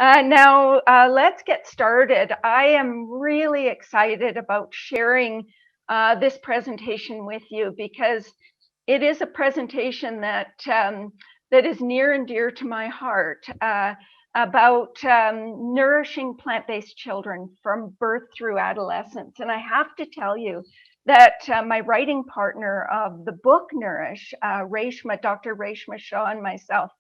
Now, let's get started. I am really excited about sharing this presentation with you because it is a presentation that is near and dear to my heart about nourishing plant-based children from birth through adolescence. And I have to tell you that my writing partner of the book Nourish, Dr. Reshma Shah, and myself,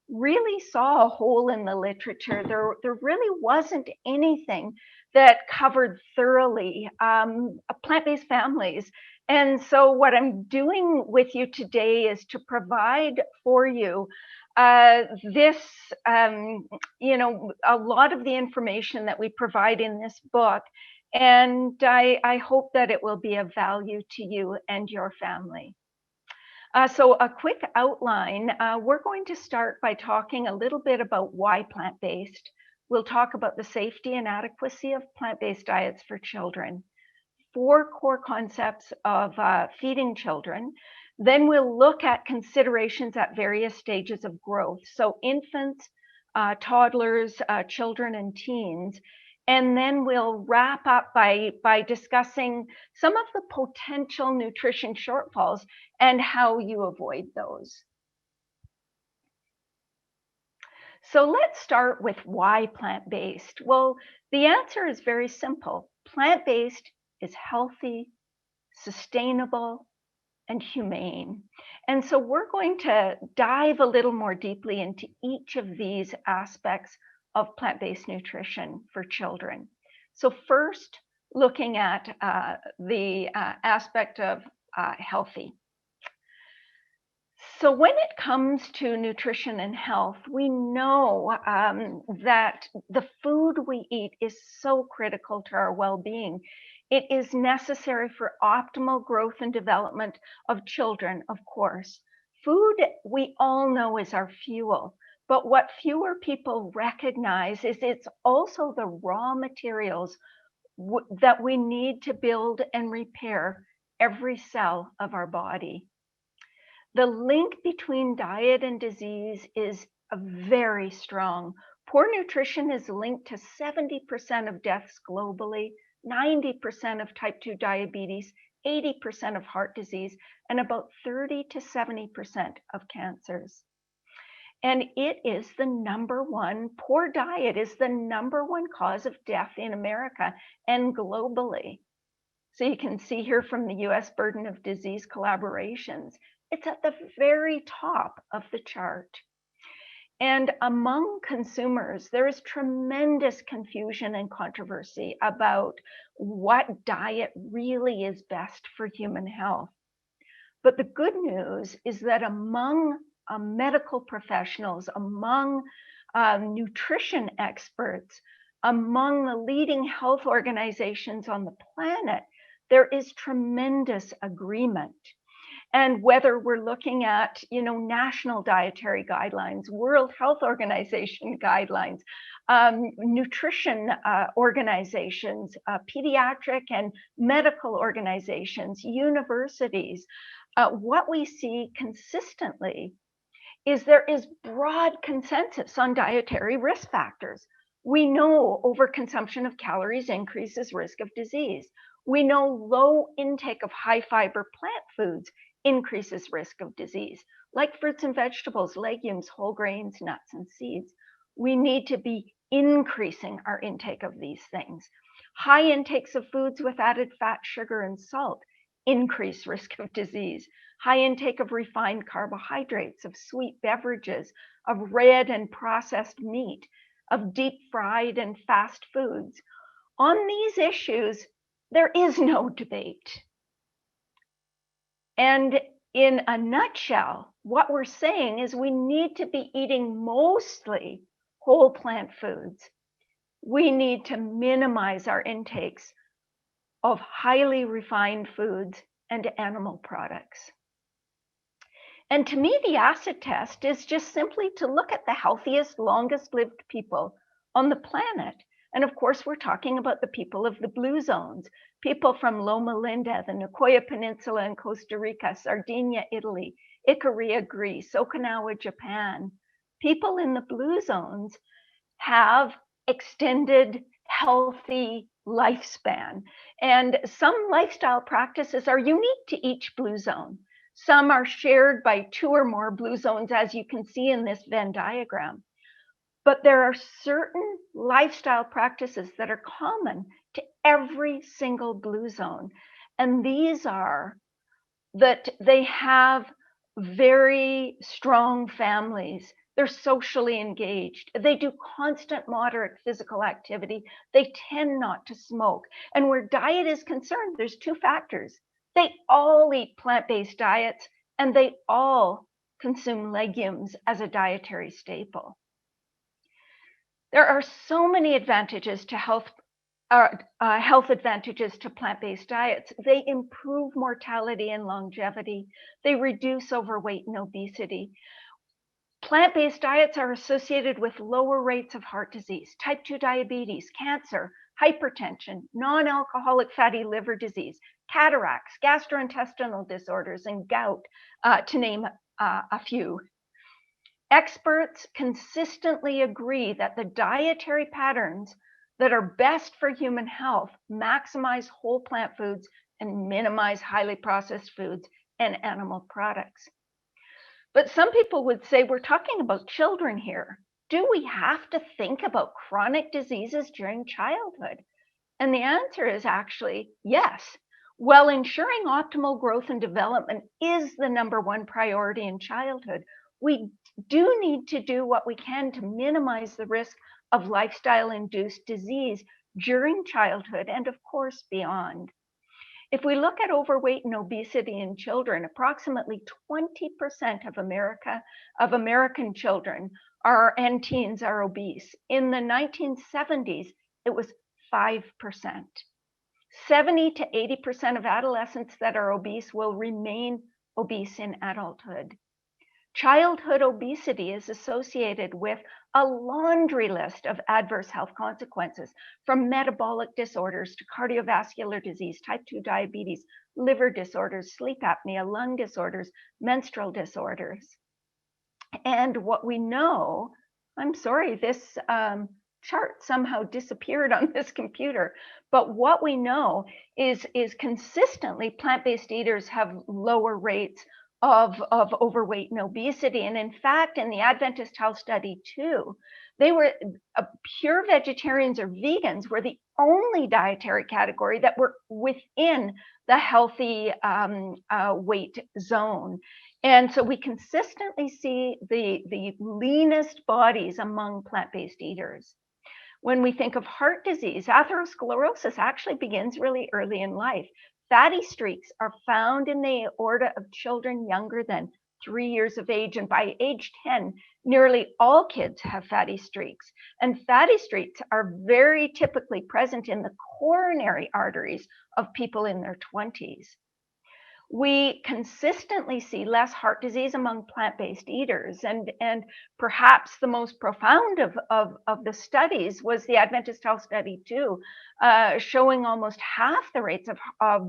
really saw a hole in the literature. There really wasn't anything that covered thoroughly plant-based families. And so what I'm doing with you today is to provide for you this, a lot of the information that we provide in this book. And I hope that it will be of value to you and your family. So a quick outline, we're going to start by talking a little bit about why plant-based. We'll talk about the safety and adequacy of plant-based diets for children, 4 core concepts of feeding children. Then we'll look at considerations at various stages of growth. So infants, toddlers, children, and teens. And then we'll wrap up by discussing some of the potential nutrition shortfalls and how you avoid those. So let's start with why plant-based. Well, the answer is very simple. Plant-based is healthy, sustainable, and humane. And so we're going to dive a little more deeply into each of these aspects of plant-based nutrition for children. So first, looking at the aspect of healthy. So when it comes to nutrition and health, we know that the food we eat is so critical to our well-being. It is necessary for optimal growth and development of children, of course. Food, we all know, is our fuel. But what fewer people recognize is it's also the raw materials that we need to build and repair every cell of our body. The link between diet and disease is very strong. Poor nutrition is linked to 70% of deaths globally, 90% of type 2 diabetes, 80% of heart disease, and about 30 to 70% of cancers. And it is the poor diet is the #1 cause of death in America and globally. So you can see here from the US Burden of Disease collaborations, it's at the very top of the chart. And among consumers, there is tremendous confusion and controversy about what diet really is best for human health. But the good news is that among medical professionals, among nutrition experts, among the leading health organizations on the planet, there is tremendous agreement. And whether we're looking at, national dietary guidelines, World Health Organization guidelines, nutrition organizations, pediatric and medical organizations, universities, what we see consistently is there is broad consensus on dietary risk factors. We know overconsumption of calories increases risk of disease. We know low intake of high fiber plant foods increases risk of disease, like fruits and vegetables, legumes, whole grains, nuts, and seeds. We need to be increasing our intake of these things. High intakes of foods with added fat, sugar, and salt increase risk of disease. High intake of refined carbohydrates, of sweet beverages, of red and processed meat, of deep fried and fast foods. On these issues, there is no debate. And in a nutshell, what we're saying is we need to be eating mostly whole plant foods. We need to minimize our intakes of highly refined foods and animal products. And to me, the acid test is just simply to look at the healthiest, longest lived people on the planet. And of course, we're talking about the people of the blue zones, people from Loma Linda, the Nicoya Peninsula in Costa Rica, Sardinia, Italy, Ikaria, Greece, Okinawa, Japan. People in the blue zones have extended, healthy lifespan. And some lifestyle practices are unique to each blue zone. Some are shared by 2 or more blue zones, as you can see in this Venn diagram. But there are certain lifestyle practices that are common to every single blue zone. And these are that they have very strong families. They're socially engaged. They do constant moderate physical activity. They tend not to smoke. And where diet is concerned, there's 2 factors. They all eat plant-based diets, and they all consume legumes as a dietary staple. There are so many advantages to health advantages to plant-based diets. They improve mortality and longevity. They reduce overweight and obesity. Plant-based diets are associated with lower rates of heart disease, type 2 diabetes, cancer, hypertension, non-alcoholic fatty liver disease, cataracts, gastrointestinal disorders, and gout, to name a few. Experts consistently agree that the dietary patterns that are best for human health maximize whole plant foods and minimize highly processed foods and animal products. But some people would say, we're talking about children here. Do we have to think about chronic diseases during childhood? And the answer is actually yes. While ensuring optimal growth and development is the #1 priority in childhood, we do need to do what we can to minimize the risk of lifestyle-induced disease during childhood and, of course, beyond. If we look at overweight and obesity in children, approximately 20% of American children and teens are obese. In the 1970s, it was 5%. 70 to 80% of adolescents that are obese will remain obese in adulthood. Childhood obesity is associated with a laundry list of adverse health consequences, from metabolic disorders to cardiovascular disease, type 2 diabetes, liver disorders, sleep apnea, lung disorders, menstrual disorders. And what we know, I'm sorry, this chart somehow disappeared on this computer, but what we know is consistently plant-based eaters have lower rates of overweight and obesity. And in fact, in the Adventist Health Study 2, they were pure vegetarians or vegans were the only dietary category that were within the healthy weight zone. And so we consistently see the leanest bodies among plant-based eaters. When we think of heart disease, atherosclerosis actually begins really early in life. Fatty streaks are found in the aorta of children younger than 3 years of age, and by age 10, nearly all kids have fatty streaks. And fatty streaks are very typically present in the coronary arteries of people in their 20s. We consistently see less heart disease among plant-based eaters, and perhaps the most profound of the studies was the Adventist Health Study 2, showing almost half the rates of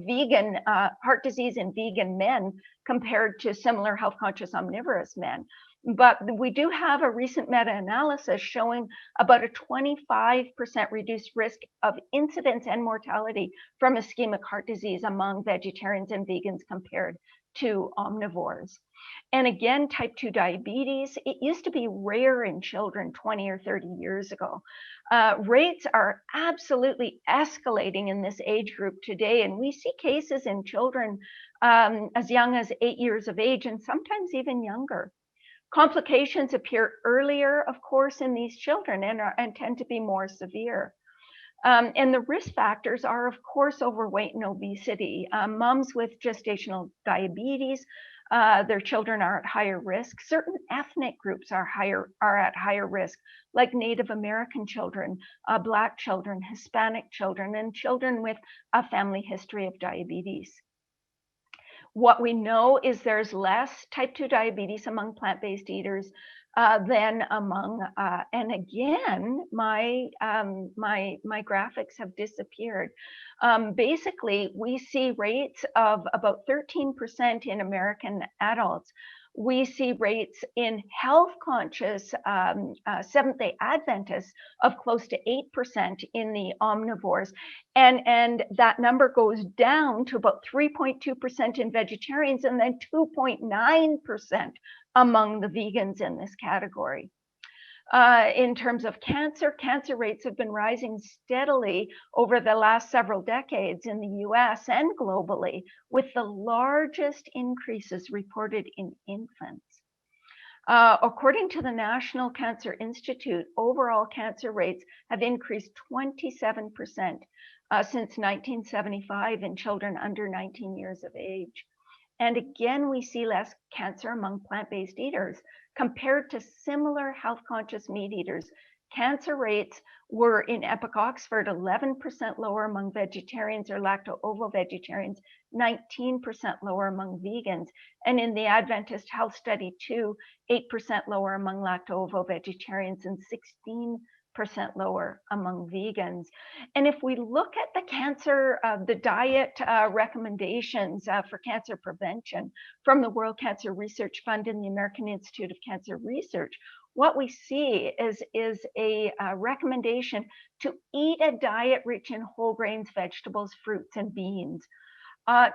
vegan heart disease in vegan men compared to similar health-conscious omnivorous men. But we do have a recent meta-analysis showing about a 25% reduced risk of incidence and mortality from ischemic heart disease among vegetarians and vegans compared to omnivores. And again, type 2 diabetes, it used to be rare in children 20 or 30 years ago. Rates are absolutely escalating in this age group today, and we see cases in children as young as 8 years of age and sometimes even younger. Complications appear earlier, of course, in these children and tend to be more severe. And the risk factors are, of course, overweight and obesity. Moms with gestational diabetes, their children are at higher risk. Certain ethnic groups are at higher risk, like Native American children, Black children, Hispanic children, and children with a family history of diabetes. What we know is there's less type 2 diabetes among plant-based eaters than among, and again, my graphics have disappeared. Basically, we see rates of about 13% in American adults, we see rates in health-conscious Seventh-day Adventists of close to 8% in the omnivores, and that number goes down to about 3.2% in vegetarians, and then 2.9% among the vegans in this category. In terms of cancer rates have been rising steadily over the last several decades in the US and globally, with the largest increases reported in infants. According to the National Cancer Institute, overall cancer rates have increased 27% since 1975 in children under 19 years of age. And again, we see less cancer among plant-based eaters compared to similar health-conscious meat eaters. Cancer rates were in Epic Oxford 11% lower among vegetarians or lacto-ovo-vegetarians, 19% lower among vegans, and in the Adventist Health Study 2, 8% lower among lacto-ovo-vegetarians and 16% lower among vegans. And if we look at the cancer, the diet recommendations for cancer prevention from the World Cancer Research Fund and the American Institute of Cancer Research, what we see is a recommendation to eat a diet rich in whole grains, vegetables, fruits, and beans,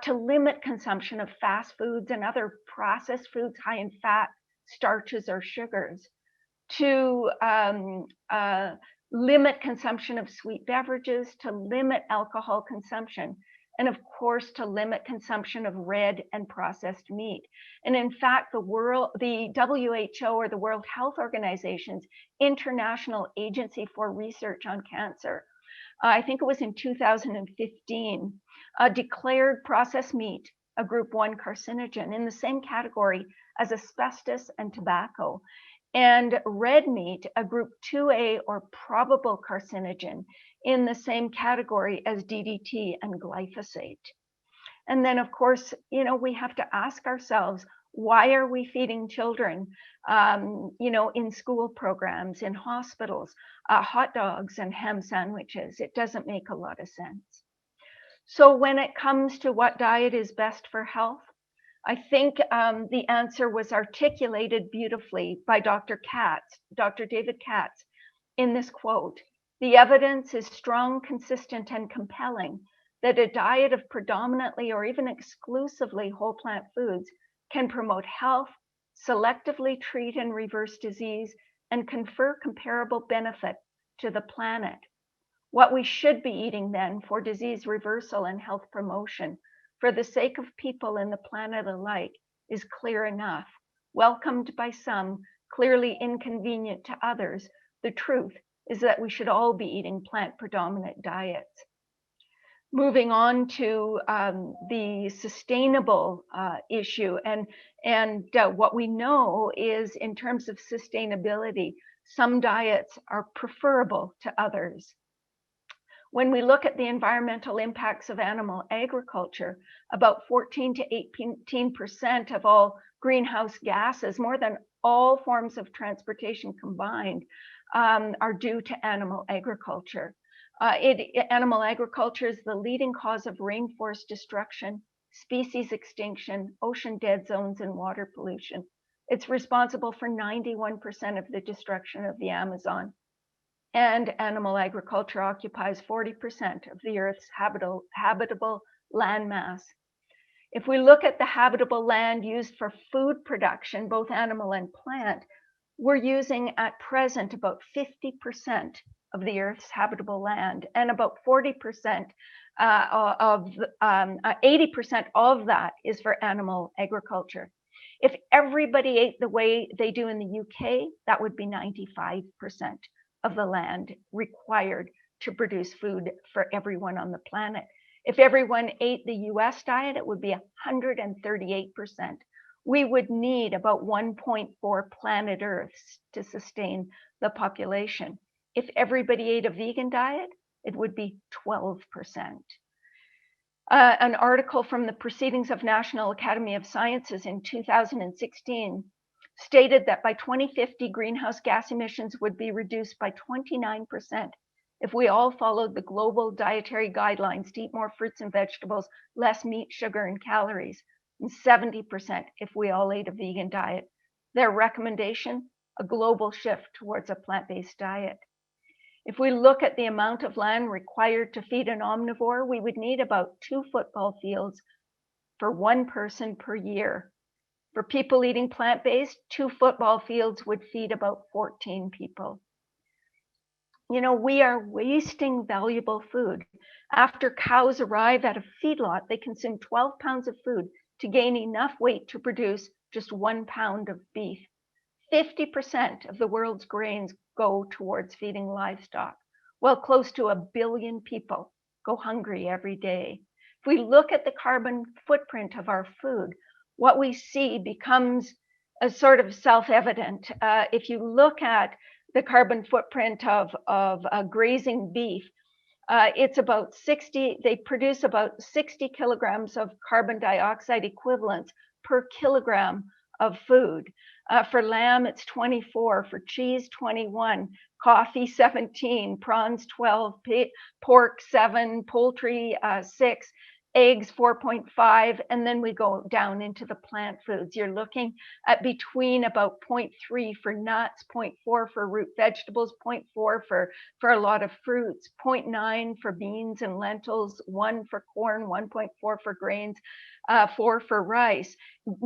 to limit consumption of fast foods and other processed foods high in fat, starches, or sugars, to limit consumption of sweet beverages, to limit alcohol consumption, and of course, to limit consumption of red and processed meat. And in fact, the WHO, or the World Health Organization's International Agency for Research on Cancer, I think it was in 2015, declared processed meat a group 1 carcinogen in the same category as asbestos and tobacco, and red meat a group 2A or probable carcinogen in the same category as DDT and glyphosate. And then, of course, we have to ask ourselves, why are we feeding children, in school programs, in hospitals, hot dogs and ham sandwiches? It doesn't make a lot of sense. So when it comes to what diet is best for health, I think the answer was articulated beautifully by Dr. David Katz, in this quote: "The evidence is strong, consistent, and compelling that a diet of predominantly or even exclusively whole plant foods can promote health, selectively treat and reverse disease, and confer comparable benefit to the planet. What we should be eating then for disease reversal and health promotion, for the sake of people and the planet alike, is clear enough. Welcomed by some, clearly inconvenient to others, the truth is that we should all be eating plant-predominant diets." Moving on to the sustainable issue, and what we know is, in terms of sustainability, some diets are preferable to others. When we look at the environmental impacts of animal agriculture, about 14 to 18% of all greenhouse gases, more than all forms of transportation combined, are due to animal agriculture. Animal agriculture is the leading cause of rainforest destruction, species extinction, ocean dead zones, and water pollution. It's responsible for 91% of the destruction of the Amazon. And animal agriculture occupies 40% of the Earth's habitable land mass. If we look at the habitable land used for food production, both animal and plant, we're using at present about 50% of the Earth's habitable land, and about 40% 80% of that is for animal agriculture. If everybody ate the way they do in the UK, that would be 95% of the land required to produce food for everyone on the planet. If everyone ate the US diet, it would be 138%. We would need about 1.4 planet Earths to sustain the population. If everybody ate a vegan diet, it would be 12%. An article from the Proceedings of National Academy of Sciences in 2016 stated that by 2050, greenhouse gas emissions would be reduced by 29% if we all followed the global dietary guidelines to eat more fruits and vegetables, less meat, sugar, and calories. and 70% if we all ate a vegan diet. Their recommendation, a global shift towards a plant-based diet. If we look at the amount of land required to feed an omnivore, we would need about 2 football fields for 1 person per year. For people eating plant-based, 2 football fields would feed about 14 people. You know, we are wasting valuable food. After cows arrive at a feedlot, they consume 12 pounds of food to gain enough weight to produce just 1 pound of beef. 50% of the world's grains go towards feeding livestock, while close to 1 billion people go hungry every day. If we look at the carbon footprint of our food, what we see becomes a sort of self-evident. If you look at the carbon footprint of grazing beef, it's about 60, they produce about 60 kilograms of carbon dioxide equivalents per kilogram of food. For lamb, it's 24, for cheese, 21, coffee, 17, prawns, 12, pork, 7, poultry, 6, eggs, 4.5, and then we go down into the plant foods. You're looking at between about 0.3 for nuts, 0.4 for root vegetables, 0.4 for a lot of fruits, 0.9 for beans and lentils, 1 for corn, 1.4 for grains, 4 for rice.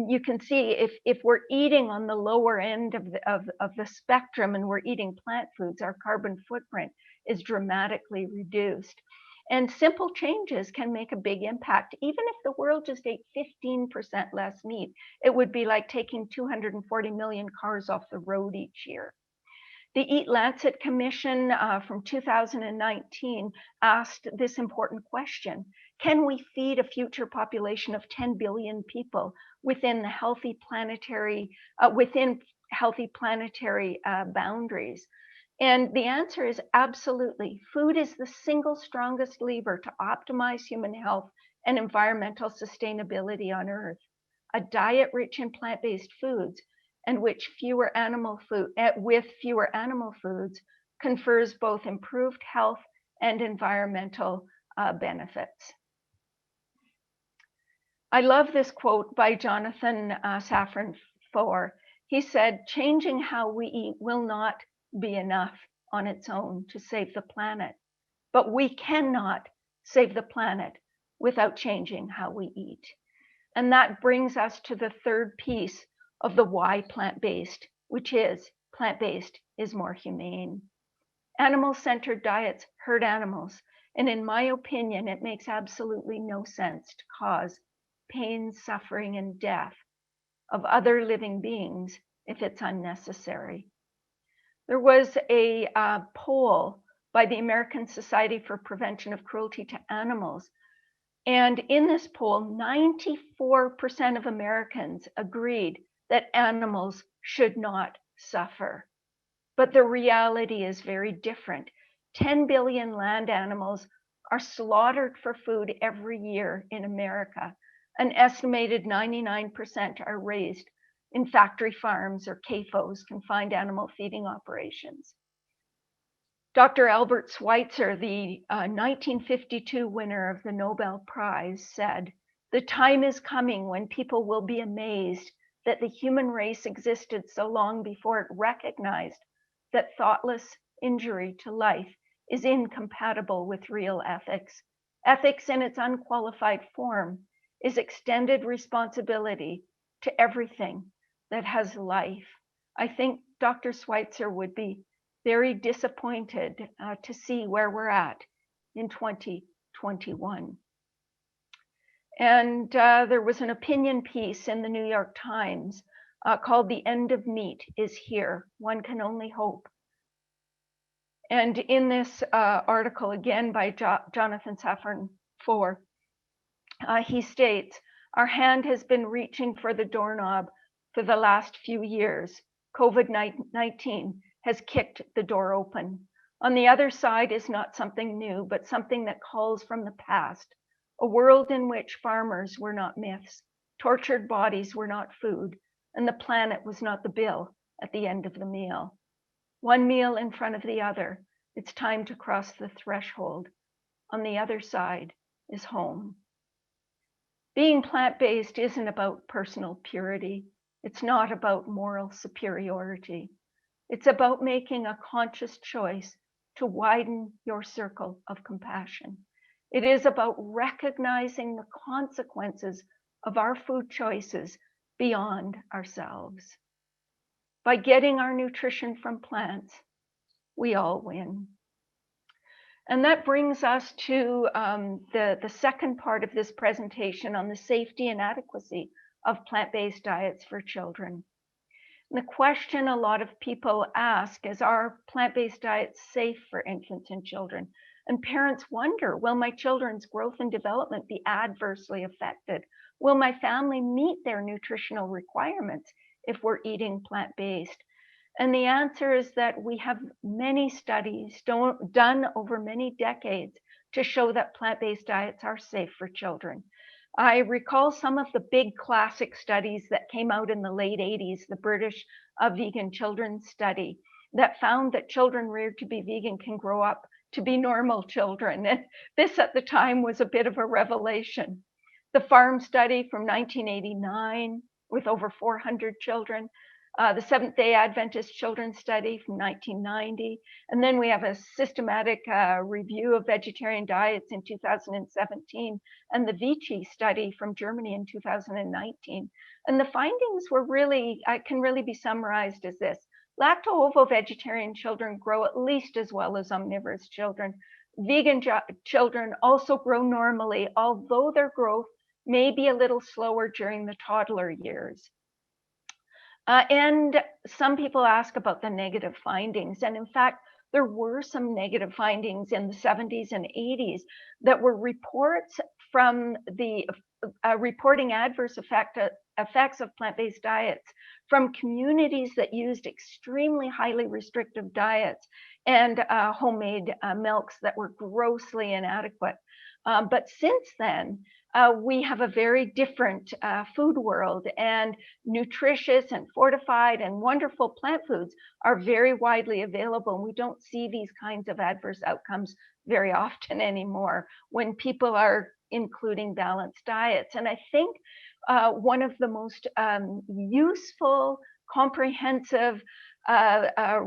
You can see if we're eating on the lower end of the spectrum and we're eating plant foods, our carbon footprint is dramatically reduced. And simple changes can make a big impact. Even if the world just ate 15% less meat, it would be like taking 240 million cars off the road each year. The Eat Lancet Commission from 2019 asked this important question: can we feed a future population of 10 billion people within the healthy planetary boundaries? And the answer is absolutely. Food is the single strongest lever to optimize human health and environmental sustainability on Earth. A diet rich in plant-based foods and with fewer animal foods confers both improved health and environmental benefits. I love this quote by Jonathan Safran Foer. He said, "Changing how we eat will not be enough on its own to save the planet, but we cannot save the planet without changing how we eat." And that brings us to the third piece of the why plant-based, which is plant-based is more humane. Animal-centered diets hurt animals, and in my opinion, it makes absolutely no sense to cause pain, suffering, and death of other living beings if it's unnecessary. There was a poll by the American Society for Prevention of Cruelty to Animals, and in this poll, 94% of Americans agreed that animals should not suffer. But the reality is very different. 10 billion land animals are slaughtered for food every year in America. An estimated 99% are raised in factory farms or CAFOs, confined animal feeding operations. Dr. Albert Schweitzer, the 1952 winner of the Nobel Prize, said, "The time is coming when people will be amazed that the human race existed so long before it recognized that thoughtless injury to life is incompatible with real ethics. Ethics in its unqualified form is extended responsibility to everything that has life." I think Dr. Schweitzer would be very disappointed to see where we're at in 2021. And there was an opinion piece in the New York Times called "The End of Meat is Here. One Can Only Hope." And in this article, again by Jonathan Safran Foer, he states, "Our hand has been reaching for the doorknob for the last few years. COVID-19 has kicked the door open. On the other side is not something new, but something that calls from the past, a world in which farmers were not myths, tortured bodies were not food, and the planet was not the bill at the end of the meal. One meal in front of the other, it's time to cross the threshold. On the other side is home." Being plant-based isn't about personal purity. It's not about moral superiority. It's about making a conscious choice to widen your circle of compassion. It is about recognizing the consequences of our food choices beyond ourselves. By getting our nutrition from plants, we all win. And that brings us to the second part of this presentation on the safety and adequacy of plant-based diets for children. And the question a lot of people ask is, are plant-based diets safe for infants and children? And parents wonder, will my children's growth and development be adversely affected? Will my family meet their nutritional requirements if we're eating plant-based? And the answer is that we have many studies done over many decades to show that plant-based diets are safe for children. I recall some of the big classic studies that came out in the late 80s, the British Vegan Children Study, that found that children reared to be vegan can grow up to be normal children. And this at the time was a bit of a revelation. The Farm Study from 1989 with over 400 children, the Seventh-day Adventist Children's Study from 1990, and then we have a systematic review of vegetarian diets in 2017, and the Vici study from Germany in 2019. And the findings were really, can really be summarized as this. Lacto-ovo-vegetarian children grow at least as well as omnivorous children. Vegan children also grow normally, although their growth may be a little slower during the toddler years. And some people ask about the negative findings. And in fact, there were some negative findings in the 70s and 80s that were reports from the reporting adverse effects of plant-based diets from communities that used extremely highly restrictive diets and homemade milks that were grossly inadequate. But since then, we have a very different food world, and nutritious and fortified and wonderful plant foods are very widely available. And we don't see these kinds of adverse outcomes very often anymore when people are including balanced diets. And I think one of the most useful, comprehensive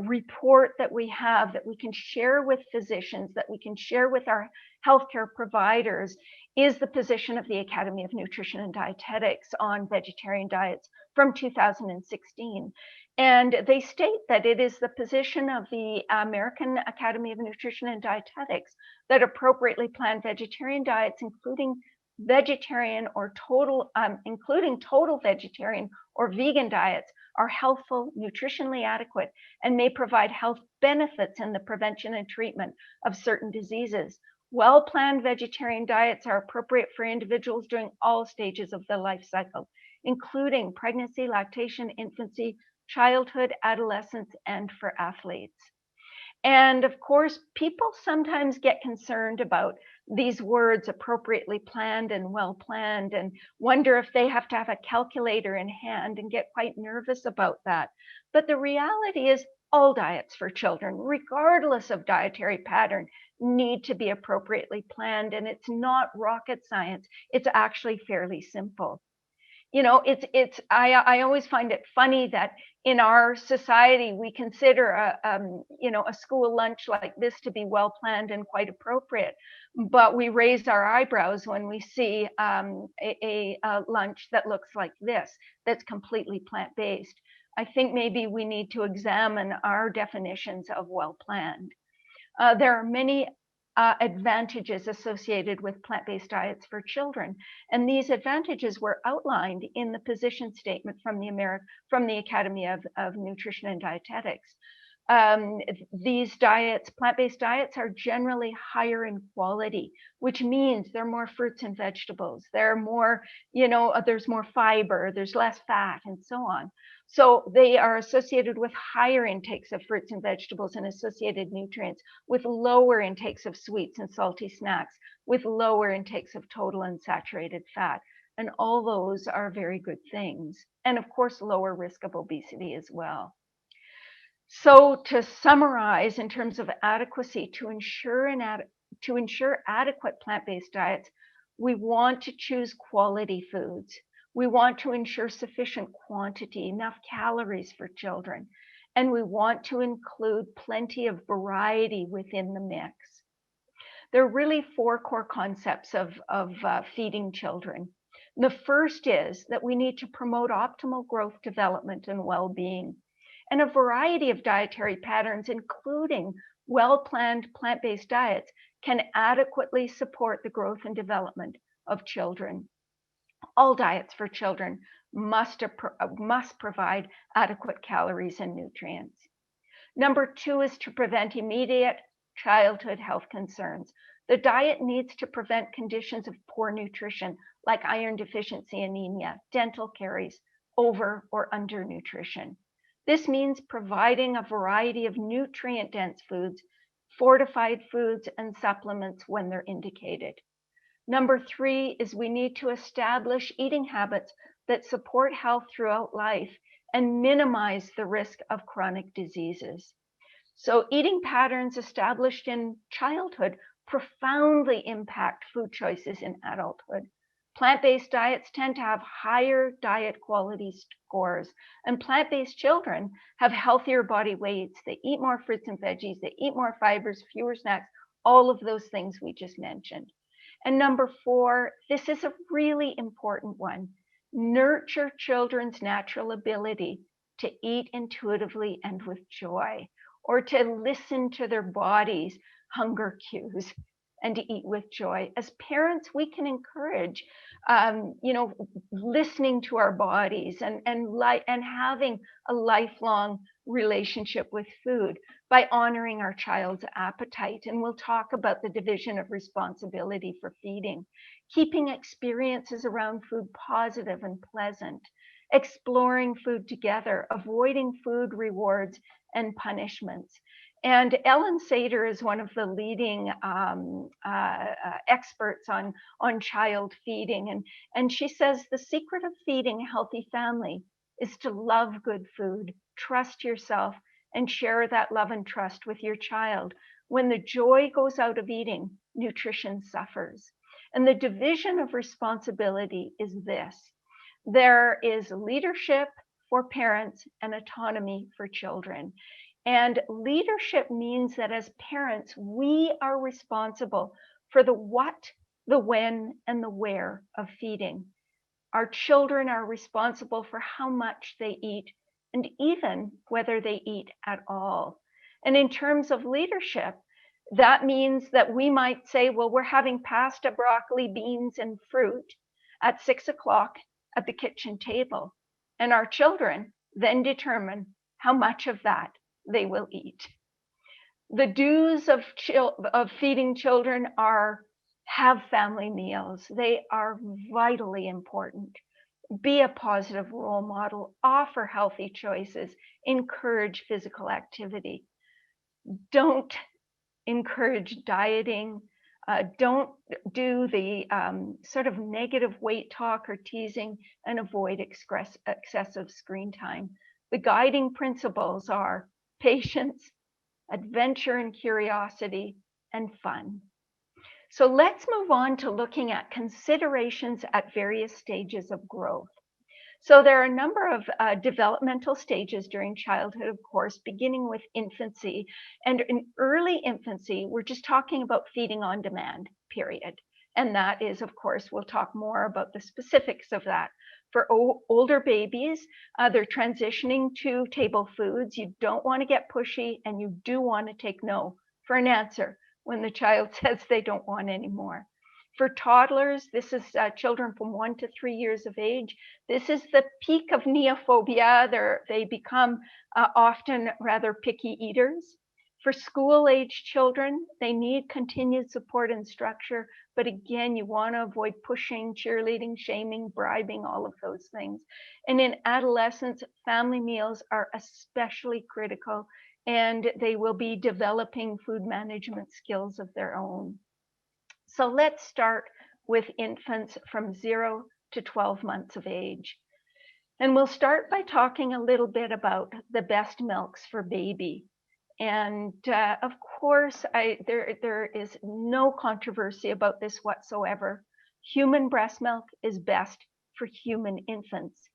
report that we have that we can share with physicians, that we can share with our healthcare providers, is the position of the Academy of Nutrition and Dietetics on vegetarian diets from 2016. And they state that it is the position of the American Academy of Nutrition and Dietetics that appropriately planned vegetarian diets, including total vegetarian or vegan diets, are healthful, nutritionally adequate, and may provide health benefits in the prevention and treatment of certain diseases. Well-planned vegetarian diets are appropriate for individuals during all stages of the life cycle, including pregnancy, lactation, infancy, childhood, adolescence, and for athletes. And of course, people sometimes get concerned about these words, appropriately planned and well planned, and wonder if they have to have a calculator in hand and get quite nervous about that. But the reality is all diets for children, regardless of dietary pattern, need to be appropriately planned. And it's not rocket science. It's actually fairly simple. You know, I always find it funny that in our society we consider a school lunch like this to be well planned and quite appropriate, but we raise our eyebrows when we see a lunch that looks like this, that's completely plant-based. I think maybe we need to examine our definitions of well planned. There are many advantages associated with plant-based diets for children. And these advantages were outlined in the position statement from the Academy of Nutrition and Dietetics. These diets, plant-based diets, are generally higher in quality, which means there are more fruits and vegetables. There are more, there's more fiber, there's less fat, and so on. So they are associated with higher intakes of fruits and vegetables and associated nutrients, with lower intakes of sweets and salty snacks, with lower intakes of total unsaturated fat. And all those are very good things. And of course, lower risk of obesity as well. So to summarize, in terms of adequacy, to ensure adequate plant-based diets, We want to choose quality foods. We want to ensure sufficient quantity, enough calories for children, and we want to include plenty of variety within the mix. There are really four core concepts of feeding children. The first is that we need to promote optimal growth, development, and well-being. And a variety of dietary patterns, including well-planned plant-based diets, can adequately support the growth and development of children. All diets for children must provide adequate calories and nutrients. Number two is to prevent immediate childhood health concerns. The diet needs to prevent conditions of poor nutrition like iron deficiency anemia, dental caries, over or undernutrition. This means providing a variety of nutrient-dense foods, fortified foods, and supplements when they're indicated. Number three is we need to establish eating habits that support health throughout life and minimize the risk of chronic diseases. So eating patterns established in childhood profoundly impact food choices in adulthood. Plant-based diets tend to have higher diet quality scores, and plant-based children have healthier body weights. They eat more fruits and veggies, they eat more fibers, fewer snacks, all of those things we just mentioned. And number four, this is a really important one. Nurture children's natural ability to eat intuitively and with joy, or to listen to their body's hunger cues and to eat with joy. As parents, we can encourage, listening to our bodies and having a lifelong relationship with food by honoring our child's appetite. And we'll talk about the division of responsibility for feeding, keeping experiences around food positive and pleasant, exploring food together, avoiding food rewards and punishments. And Ellen Sater is one of the leading experts on child feeding. And she says the secret of feeding a healthy family is to love good food, trust yourself, and share that love and trust with your child. When the joy goes out of eating, nutrition suffers. And the division of responsibility is this. There is leadership for parents and autonomy for children. And leadership means that as parents, we are responsible for the what, the when, and the where of feeding. Our children are responsible for how much they eat and even whether they eat at all. And in terms of leadership, that means that we might say, well, we're having pasta, broccoli, beans, and fruit at 6 o'clock at the kitchen table. And our children then determine how much of that they will eat. The do's of feeding children are have family meals. They are vitally important. Be a positive role model, offer healthy choices, encourage physical activity. Don't encourage dieting. Don't do the sort of negative weight talk or teasing, and avoid excessive screen time. The guiding principles are patience, adventure and curiosity, and fun. So let's move on to looking at considerations at various stages of growth. So there are a number of developmental stages during childhood, of course, beginning with infancy. And in early infancy, we're just talking about feeding on demand, period. And that is, of course, we'll talk more about the specifics of that. For older babies, they're transitioning to table foods. You don't want to get pushy, and you do want to take no for an answer when the child says they don't want any more. For toddlers, this is children from 1 to 3 years of age. This is the peak of neophobia. They become often rather picky eaters. For school-age children, they need continued support and structure. But again, you want to avoid pushing, cheerleading, shaming, bribing, all of those things. And in adolescence, family meals are especially critical, and they will be developing food management skills of their own. So let's start with infants from 0 to 12 months of age. And we'll start by talking a little bit about the best milks for baby. And of course, there is no controversy about this whatsoever. Human breast milk is best for human infants,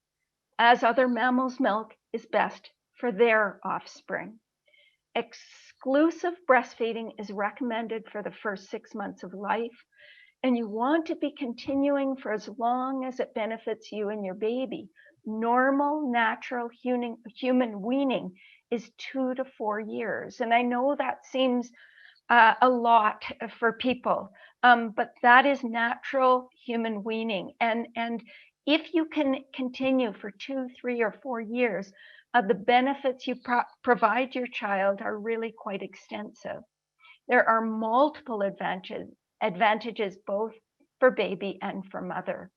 as other mammals' milk is best for their offspring. Exclusive breastfeeding is recommended for the first 6 months of life, and you want to be continuing for as long as it benefits you and your baby. Normal, natural human weaning is 2 to 4 years. And I know that seems a lot for people, but that is natural human weaning. And if you can continue for 2, 3, or 4 years, the benefits you provide your child are really quite extensive. There are multiple advantages both for baby and for mother.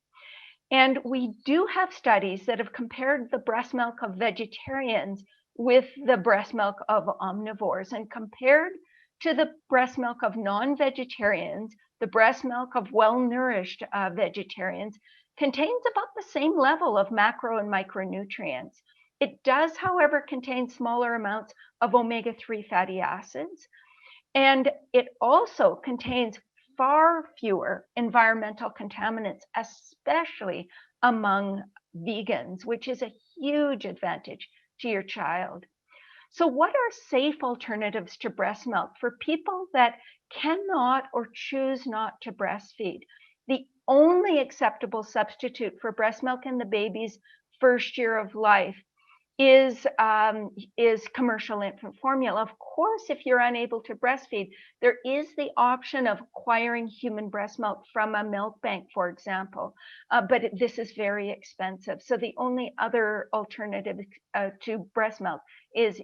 And we do have studies that have compared the breast milk of vegetarians with the breast milk of omnivores, and compared to the breast milk of non-vegetarians, the breast milk of well-nourished vegetarians contains about the same level of macro and micronutrients. It does, however, contain smaller amounts of omega-3 fatty acids, and it also contains far fewer environmental contaminants, especially among vegans, which is a huge advantage to your child. So what are safe alternatives to breast milk for people that cannot or choose not to breastfeed? The only acceptable substitute for breast milk in the baby's first year of life is commercial infant formula. Of course, if you're unable to breastfeed, there is the option of acquiring human breast milk from a milk bank, for example, but this is very expensive. So the only other alternative to breast milk is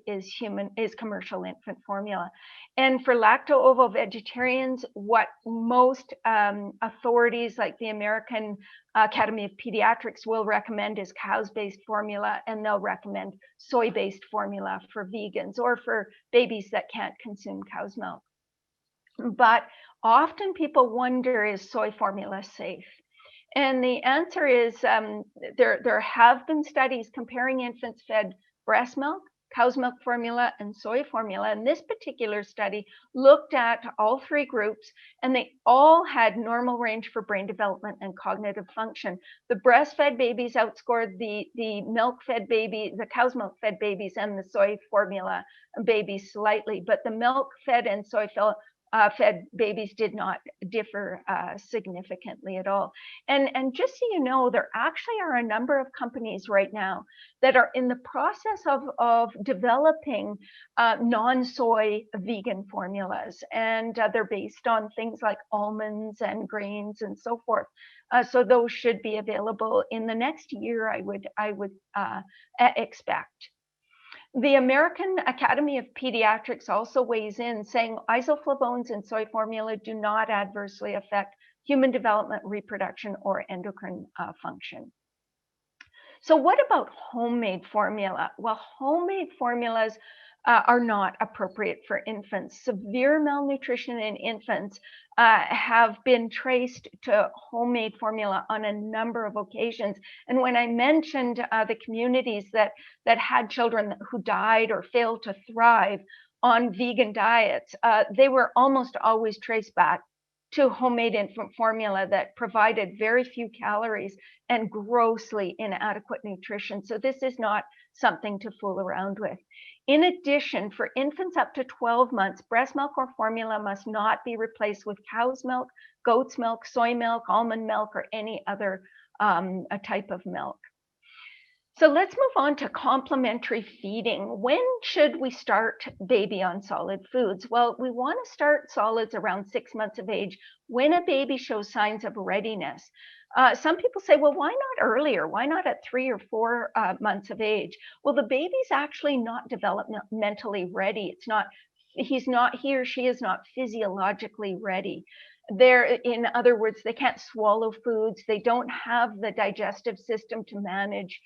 commercial infant formula. And for lacto-ovo vegetarians, what most authorities like the American Academy of Pediatrics will recommend is cows-based formula, and they'll recommend soy-based formula for vegans or for babies that can't consume cow's milk. But often people wonder, is soy formula safe? And the answer is there have been studies comparing infants fed breast milk, cow's milk formula, and soy formula. And this particular study looked at all 3 groups, and they all had normal range for brain development and cognitive function. The breastfed babies outscored the milk-fed baby, the cow's milk-fed babies, and the soy formula babies slightly, but the milk-fed and soy-fed babies did not differ significantly at all. And just so you know, there actually are a number of companies right now that are in the process of developing non-soy vegan formulas, and they're based on things like almonds and grains and so forth. So those should be available in the next year, I would expect. The American Academy of Pediatrics also weighs in, saying isoflavones in soy formula do not adversely affect human development, reproduction, or endocrine function. So what about homemade formula? Well, homemade formulas are not appropriate for infants. Severe malnutrition in infants have been traced to homemade formula on a number of occasions. And when I mentioned the communities that had children who died or failed to thrive on vegan diets, they were almost always traced back to homemade infant formula that provided very few calories and grossly inadequate nutrition. So this is not something to fool around with. In addition, for infants up to 12 months, breast milk or formula must not be replaced with cow's milk, goat's milk, soy milk, almond milk, or any other type of milk. So let's move on to complementary feeding. When should we start baby on solid foods? Well, we want to start solids around 6 months of age when a baby shows signs of readiness. Some people say, well, why not earlier? Why not at 3 or 4 months of age? Well, the baby's actually not developmentally ready. He or she is not physiologically ready. In other words, they can't swallow foods. They don't have the digestive system to manage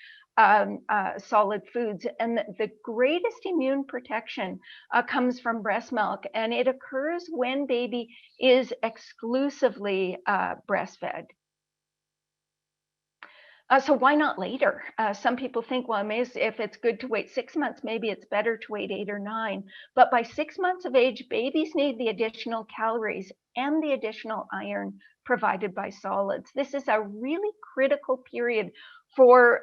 solid foods. And the greatest immune protection comes from breast milk, and it occurs when baby is exclusively breastfed. So why not later? Some people think, well, if it's good to wait 6 months, maybe it's better to wait 8 or 9. But by 6 months of age, babies need the additional calories and the additional iron provided by solids. This is a really critical period for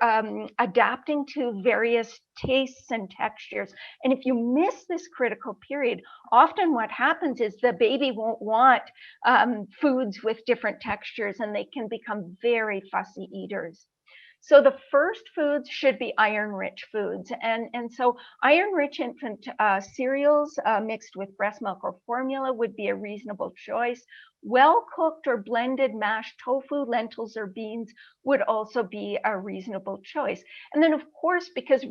adapting to various tastes and textures. And if you miss this critical period, often what happens is the baby won't want foods with different textures, and they can become very fussy eaters. So the first foods should be iron-rich foods. And so iron-rich infant cereals mixed with breast milk or formula would be a reasonable choice. Well-cooked or blended mashed tofu, lentils, or beans would also be a reasonable choice. And then, of course, because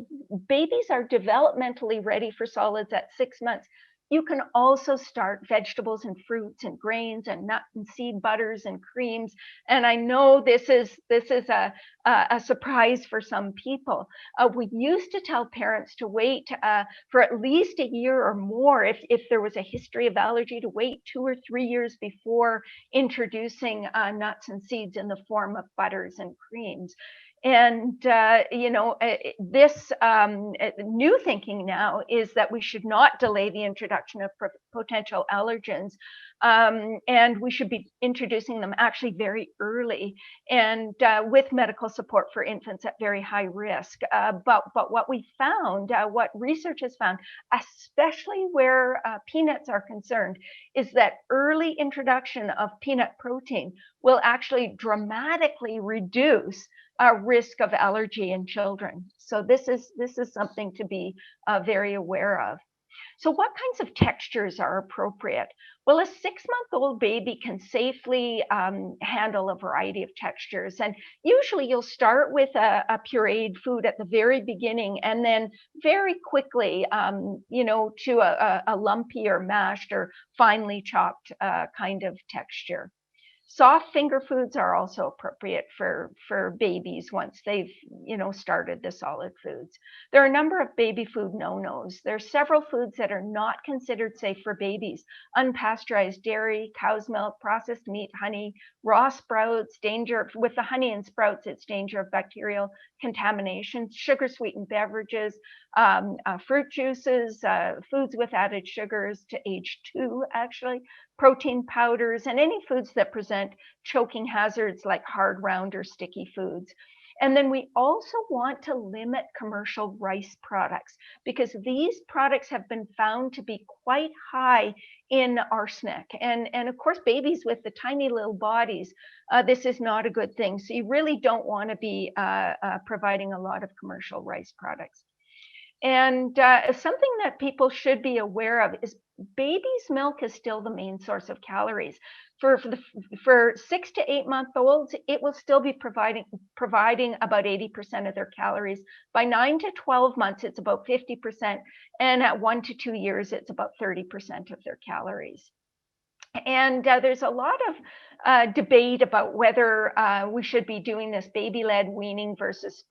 babies are developmentally ready for solids at 6 months, you can also start vegetables and fruits and grains and nut and seed butters and creams. And I know this is a surprise for some people. We used to tell parents to wait for at least a year or more if there was a history of allergy, to wait 2 or 3 years before introducing nuts and seeds in the form of butters and creams. And this new thinking now is that we should not delay the introduction of potential allergens, and we should be introducing them actually very early, and with medical support for infants at very high risk. But what we found, what research has found, especially where peanuts are concerned, is that early introduction of peanut protein will actually dramatically reduce risk of allergy in children. So this is something to be very aware of. So what kinds of textures are appropriate? Well, a 6-month-old baby can safely handle a variety of textures. And usually you'll start with a pureed food at the very beginning, and then very quickly, to a lumpy or mashed or finely chopped kind of texture. Soft finger foods are also appropriate for babies once they've, started the solid foods. There are a number of baby food no-nos. There are several foods that are not considered safe for babies: unpasteurized dairy, cow's milk, processed meat, honey, raw sprouts, danger with the honey and sprouts, it's danger of bacterial contamination, sugar sweetened beverages, fruit juices, foods with added sugars to age 2, actually, protein powders, and any foods that present choking hazards like hard, round, or sticky foods. And then we also want to limit commercial rice products, because these products have been found to be quite high in arsenic. And of course, babies with the tiny little bodies, this is not a good thing. So you really don't want to be providing a lot of commercial rice products. And something that people should be aware of is baby's milk is still the main source of calories. For 6 to 8-month-olds, it will still be providing about 80% of their calories. By 9 to 12 months, it's about 50%, and at 1 to 2 years, it's about 30% of their calories. And there's a lot of debate about whether we should be doing this baby-led weaning versus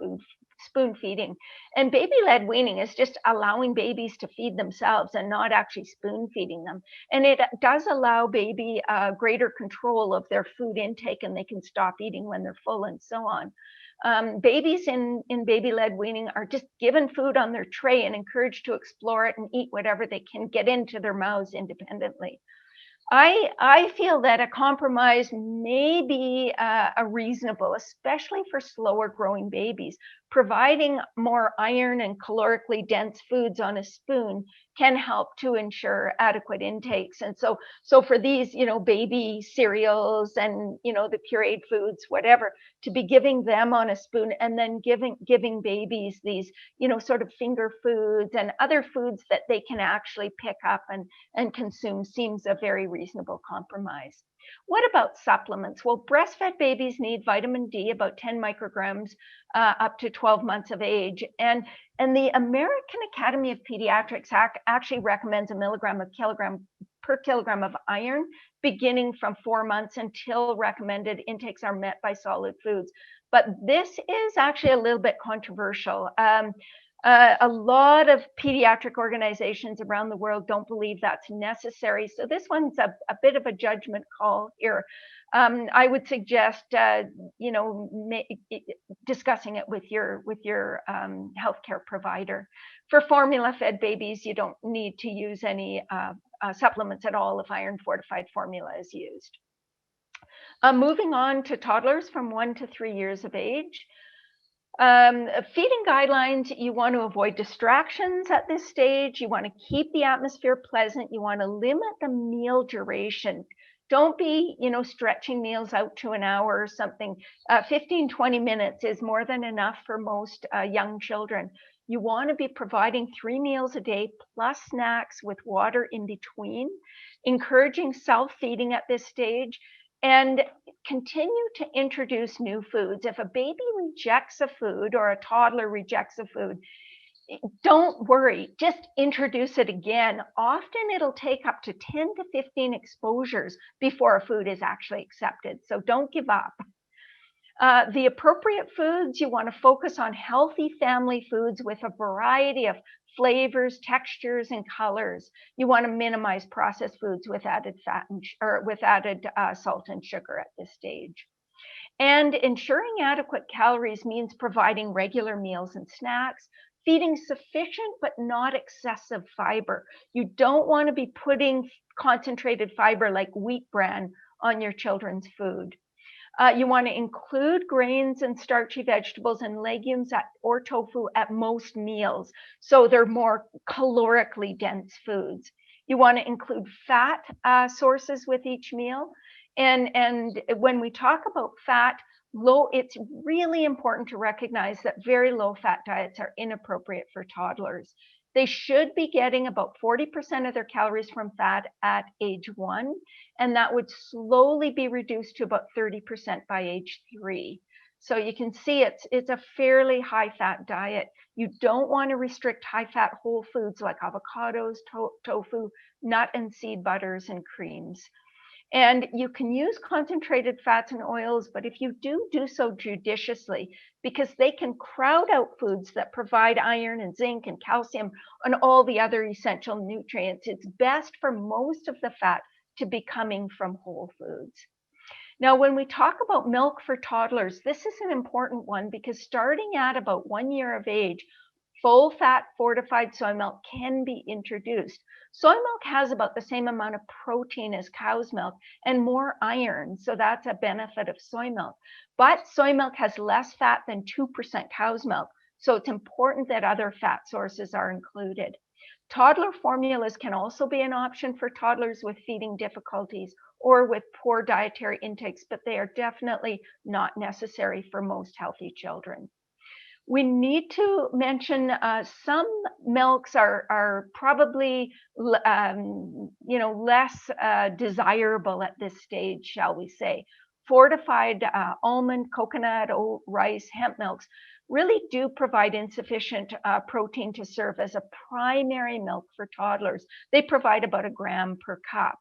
spoon feeding. And baby-led weaning is just allowing babies to feed themselves and not actually spoon feeding them. And it does allow baby greater control of their food intake, and they can stop eating when they're full and so on. Babies in baby-led weaning are just given food on their tray and encouraged to explore it and eat whatever they can get into their mouths independently. I feel that a compromise may be a reasonable, especially for slower growing babies. Providing more iron and calorically dense foods on a spoon can help to ensure adequate intakes. And so for these, baby cereals and, the pureed foods, whatever, to be giving them on a spoon, and then giving babies these, sort of finger foods and other foods that they can actually pick up and consume seems a very reasonable compromise. What about supplements? Well, breastfed babies need vitamin D, about 10 micrograms up to 12 months of age. And the American Academy of Pediatrics actually recommends a milligram per kilogram of iron beginning from 4 months until recommended intakes are met by solid foods. But this is actually a little bit controversial. A lot of pediatric organizations around the world don't believe that's necessary. So this one's a bit of a judgment call here. I would suggest, discussing it with your healthcare provider. For formula-fed babies, you don't need to use any supplements at all if iron fortified formula is used. Moving on to toddlers from 1 to 3 years of age. Feeding guidelines, you want to avoid distractions at this stage. You want to keep the atmosphere pleasant. You want to limit the meal duration. Don't be, stretching meals out to an hour or something. 15, 20 minutes is more than enough for most young children. You want to be providing 3 meals a day plus snacks with water in between, encouraging self-feeding at this stage, and continue to introduce new foods. If a baby rejects a food or a toddler rejects a food, don't worry, just introduce it again. Often it'll take up to 10 to 15 exposures before a food is actually accepted. So don't give up. The appropriate foods, you want to focus on healthy family foods with a variety of flavors, textures, and colors. You want to minimize processed foods with added fat or with added salt and sugar at this stage. And ensuring adequate calories means providing regular meals and snacks, feeding sufficient but not excessive fiber. You don't want to be putting concentrated fiber like wheat bran on your children's food. You want to include grains and starchy vegetables and legumes or tofu at most meals, so they're more calorically dense foods. You want to include fat sources with each meal. And when we talk about fat, it's really important to recognize that very low fat diets are inappropriate for toddlers. They should be getting about 40% of their calories from fat at age 1, and that would slowly be reduced to about 30% by age 3. So you can see it's a fairly high fat diet. You don't want to restrict high fat whole foods like avocados, tofu, nut and seed butters, and creams. And you can use concentrated fats and oils, but if you do so judiciously, because they can crowd out foods that provide iron and zinc and calcium and all the other essential nutrients, it's best for most of the fat to be coming from whole foods. Now, when we talk about milk for toddlers, this is an important one because starting at about 1 year of age, full fat fortified soy milk can be introduced. Soy milk has about the same amount of protein as cow's milk and more iron, so that's a benefit of soy milk. But soy milk has less fat than 2% cow's milk, so it's important that other fat sources are included. Toddler formulas can also be an option for toddlers with feeding difficulties or with poor dietary intakes, but they are definitely not necessary for most healthy children. We need to mention some milks are probably less desirable at this stage, shall we say. Fortified almond, coconut, oat, rice, hemp milks really do provide insufficient protein to serve as a primary milk for toddlers. They provide about 1 gram per cup.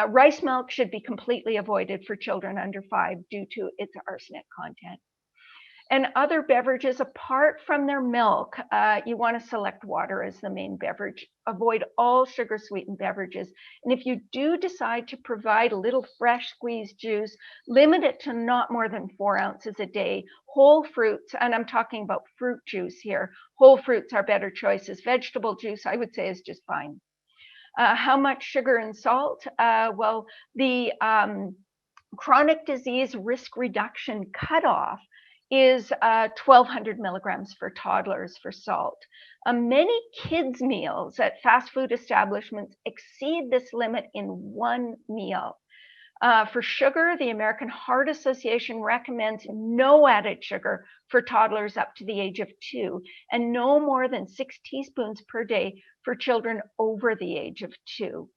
Rice milk should be completely avoided for children under 5 due to its arsenic content. And other beverages apart from their milk, you want to select water as the main beverage. Avoid all sugar sweetened beverages. And if you do decide to provide a little fresh squeezed juice, limit it to not more than 4 ounces a day. Whole fruits, and I'm talking about fruit juice here, whole fruits are better choices. Vegetable juice, I would say, is just fine. How much sugar and salt? Well, the chronic disease risk reduction cutoff is 1,200 milligrams for toddlers for salt. Many kids' meals at fast food establishments exceed this limit in 1 meal. For sugar, the American Heart Association recommends no added sugar for toddlers up to the age of 2, and no more than 6 teaspoons per day for children over the age of 2.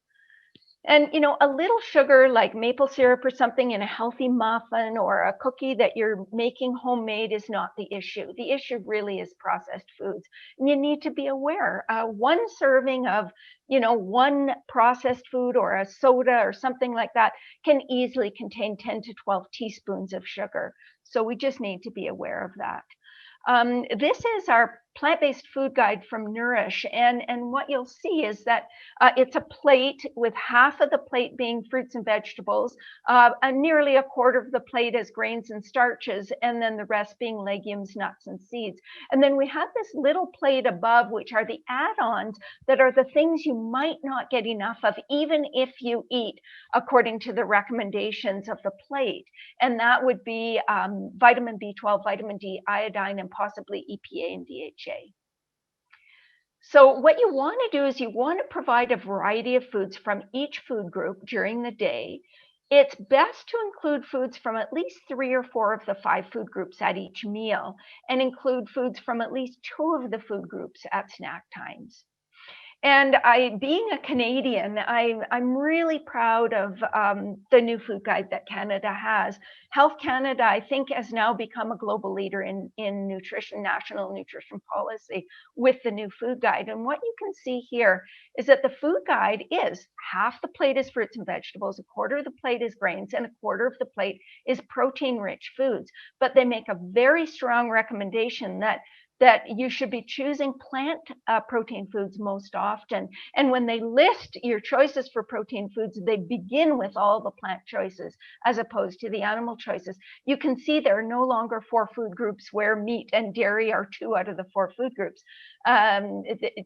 And, a little sugar like maple syrup or something in a healthy muffin or a cookie that you're making homemade is not the issue. The issue really is processed foods. And you need to be aware. One serving of, one processed food or a soda or something like that can easily contain 10 to 12 teaspoons of sugar. So we just need to be aware of that. This is our plant-based food guide from Nourish, and what you'll see is that it's a plate with half of the plate being fruits and vegetables, and nearly a quarter of the plate is grains and starches, and then the rest being legumes, nuts, and seeds. And then we have this little plate above, which are the add-ons that are the things you might not get enough of, even if you eat according to the recommendations of the plate. And that would be vitamin B12, vitamin D, iodine, and possibly EPA and DHA. So what you want to do is you want to provide a variety of foods from each food group during the day. It's best to include foods from at least 3 or 4 of the 5 food groups at each meal, and include foods from at least 2 of the food groups at snack times. And being a Canadian, I'm really proud of the new food guide that Canada has. Health Canada, I think, has now become a global leader in nutrition, national nutrition policy with the new food guide. And what you can see here is that the food guide is half the plate is fruits and vegetables, a quarter of the plate is grains, and a quarter of the plate is protein-rich foods. But they make a very strong recommendation that you should be choosing plant protein foods most often. And when they list your choices for protein foods, they begin with all the plant choices as opposed to the animal choices. You can see there are no longer 4 food groups where meat and dairy are 2 out of the 4 food groups.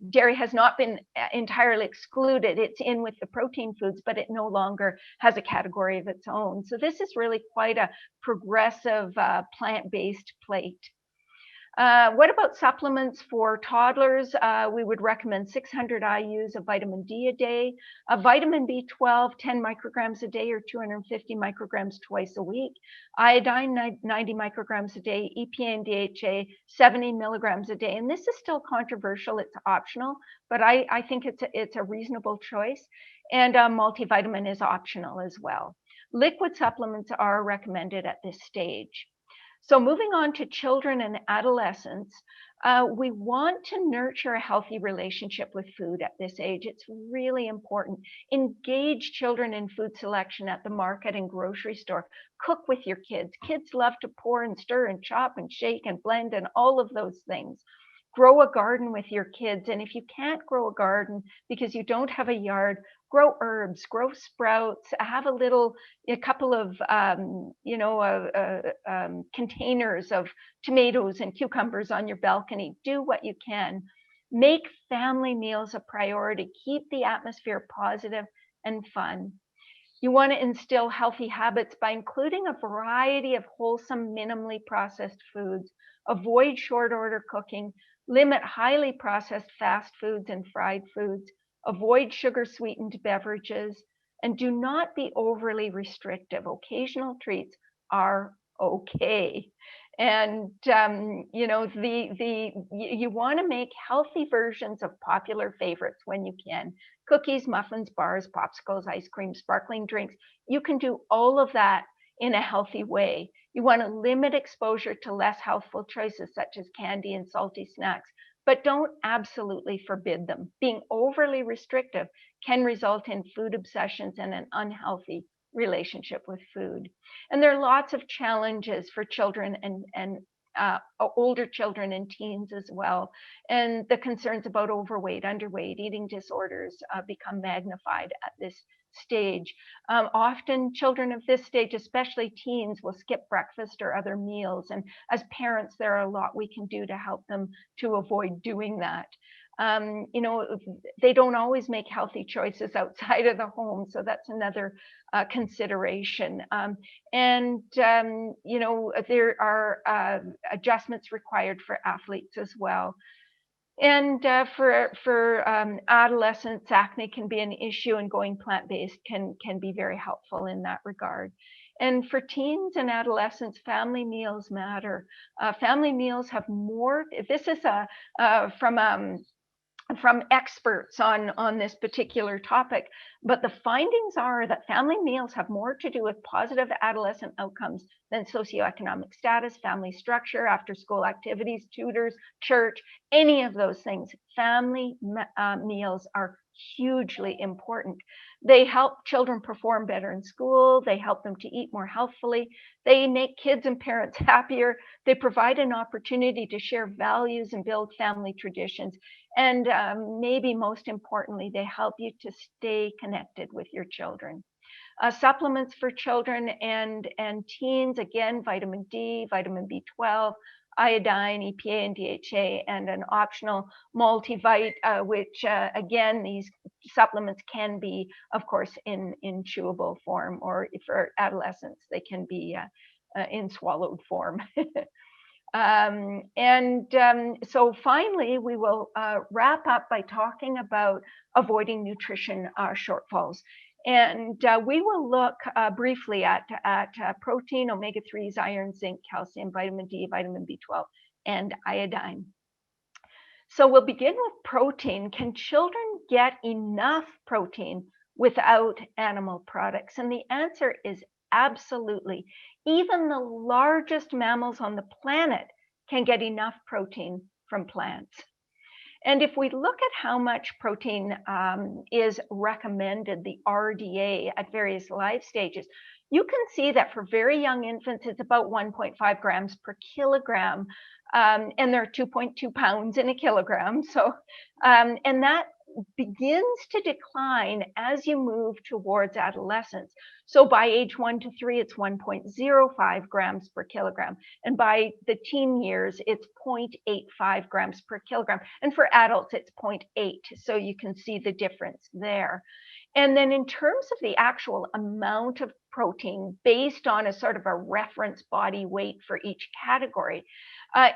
Dairy has not been entirely excluded. It's in with the protein foods, but it no longer has a category of its own. So this is really quite a progressive plant-based plate. What about supplements for toddlers? We would recommend 600 IUs of vitamin D a day, vitamin B12, 10 micrograms a day or 250 micrograms twice a week, iodine, 90 micrograms a day, EPA and DHA, 70 milligrams a day. And this is still controversial. It's optional, but I think it's a reasonable choice. And multivitamin is optional as well. Liquid supplements are recommended at this stage. So moving on to children and adolescents, we want to nurture a healthy relationship with food at this age. It's really important. Engage children in food selection at the market and grocery store. Cook with your kids. Kids love to pour and stir and chop and shake and blend and all of those things. Grow a garden with your kids. And if you can't grow a garden because you don't have a yard, grow herbs, grow sprouts, have a couple of, containers of tomatoes and cucumbers on your balcony. Do what you can. Make family meals a priority. Keep the atmosphere positive and fun. You want to instill healthy habits by including a variety of wholesome, minimally processed foods. Avoid short order cooking. Limit highly processed fast foods and fried foods. Avoid sugar sweetened beverages, and do not be overly restrictive. Occasional treats are okay. And you want to make healthy versions of popular favorites when you can. Cookies, muffins, bars, popsicles, ice cream, sparkling drinks. You can do all of that in a healthy way. You want to limit exposure to less healthful choices such as candy and salty snacks, but don't absolutely forbid them. Being overly restrictive can result in food obsessions and an unhealthy relationship with food. And there are lots of challenges for children and older children and teens as well. And the concerns about overweight, underweight, eating disorders become magnified at this stage. Often children of this stage, especially teens, will skip breakfast or other meals. And as parents, there are a lot we can do to help them to avoid doing that. They don't always make healthy choices outside of the home, so that's another consideration. There are adjustments required for athletes as well. And for adolescents, acne can be an issue, and going plant-based can be very helpful in that regard. And for teens and adolescents, family meals matter. Family meals have more. This is from experts on this particular topic, but the findings are that family meals have more to do with positive adolescent outcomes than socioeconomic status, family structure, after school activities, tutors, church, any of those things. Family meals are hugely important. They help children perform better in school. They help them to eat more healthfully. They make kids and parents happier. They provide an opportunity to share values and build family traditions. And maybe most importantly, they help you to stay connected with your children. Supplements for children and teens, again, vitamin D, vitamin B12, iodine, EPA, and DHA, and an optional multivite, which again, these supplements can be, of course, in chewable form, or for adolescents, they can be in swallowed form. So finally, we will wrap up by talking about avoiding nutrition shortfalls. And we will look briefly at protein, omega-3s, iron, zinc, calcium, vitamin D, vitamin B12, and iodine. So we'll begin with protein. Can children get enough protein without animal products? And the answer is absolutely. Even the largest mammals on the planet can get enough protein from plants. And if we look at how much protein is recommended, the RDA, at various life stages, you can see that for very young infants, it's about 1.5 grams per kilogram. And there are 2.2 pounds in a kilogram. So, and that begins to decline as you move towards adolescence. So by age 1 to 3, it's 1.05 grams per kilogram. And by the teen years, it's 0.85 grams per kilogram. And for adults, it's 0.8. So you can see the difference there. And then in terms of the actual amount of protein based on a sort of a reference body weight for each category,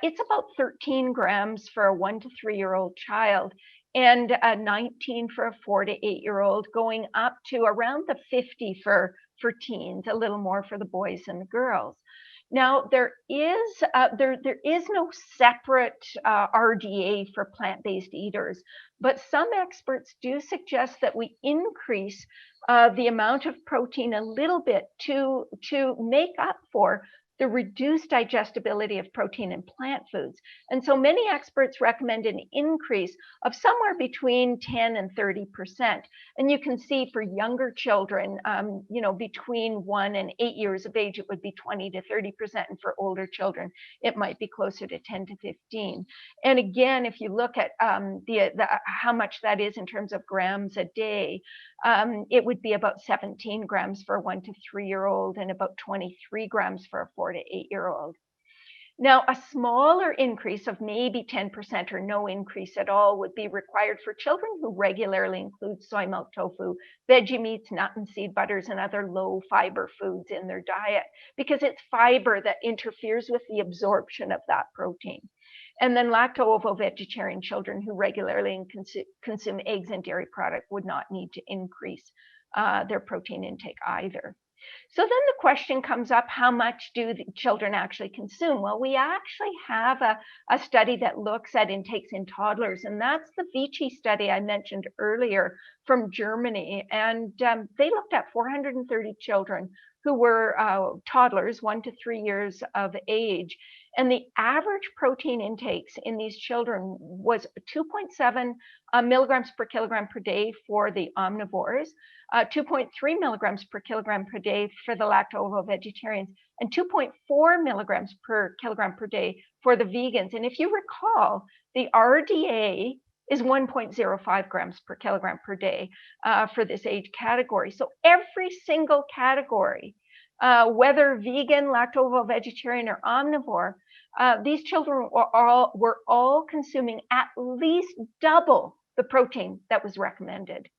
it's about 13 grams for a 1 to 3-year-old child, and 19 for a 4 to 8-year-old, going up to around the 50 for teens, a little more for the boys and the girls. Now, there is no separate RDA for plant-based eaters, but some experts do suggest that we increase the amount of protein a little bit to make up for the reduced digestibility of protein in plant foods. And so many experts recommend an increase of somewhere between 10 and 30%. And you can see for younger children, between 1 and 8 years of age, it would be 20 to 30%. And for older children, it might be closer to 10 to 15. And again, if you look at how much that is in terms of grams a day, it would be about 17 grams for a 1 to 3-year-old and about 23 grams for a 4 to 8-year-old. Now, a smaller increase of maybe 10% or no increase at all would be required for children who regularly include soy milk, tofu, veggie meats, nut and seed butters, and other low fiber foods in their diet, because it's fiber that interferes with the absorption of that protein. And then lacto-ovo-vegetarian children who regularly consume eggs and dairy product would not need to increase their protein intake either. So then the question comes up, how much do the children actually consume? Well, we actually have a study that looks at intakes in toddlers, and that's the Vici study I mentioned earlier from Germany. And they looked at 430 children who were toddlers, 1 to 3 years of age. And the average protein intakes in these children was 2.7 milligrams per kilogram per day for the omnivores, 2.3 milligrams per kilogram per day for the lacto-ovo-vegetarians, and 2.4 milligrams per kilogram per day for the vegans. And if you recall, the RDA is 1.05 grams per kilogram per day for this age category. So every single category, whether vegan, lacto-ovo-vegetarian, or omnivore, these children were all consuming at least double the protein that was recommended.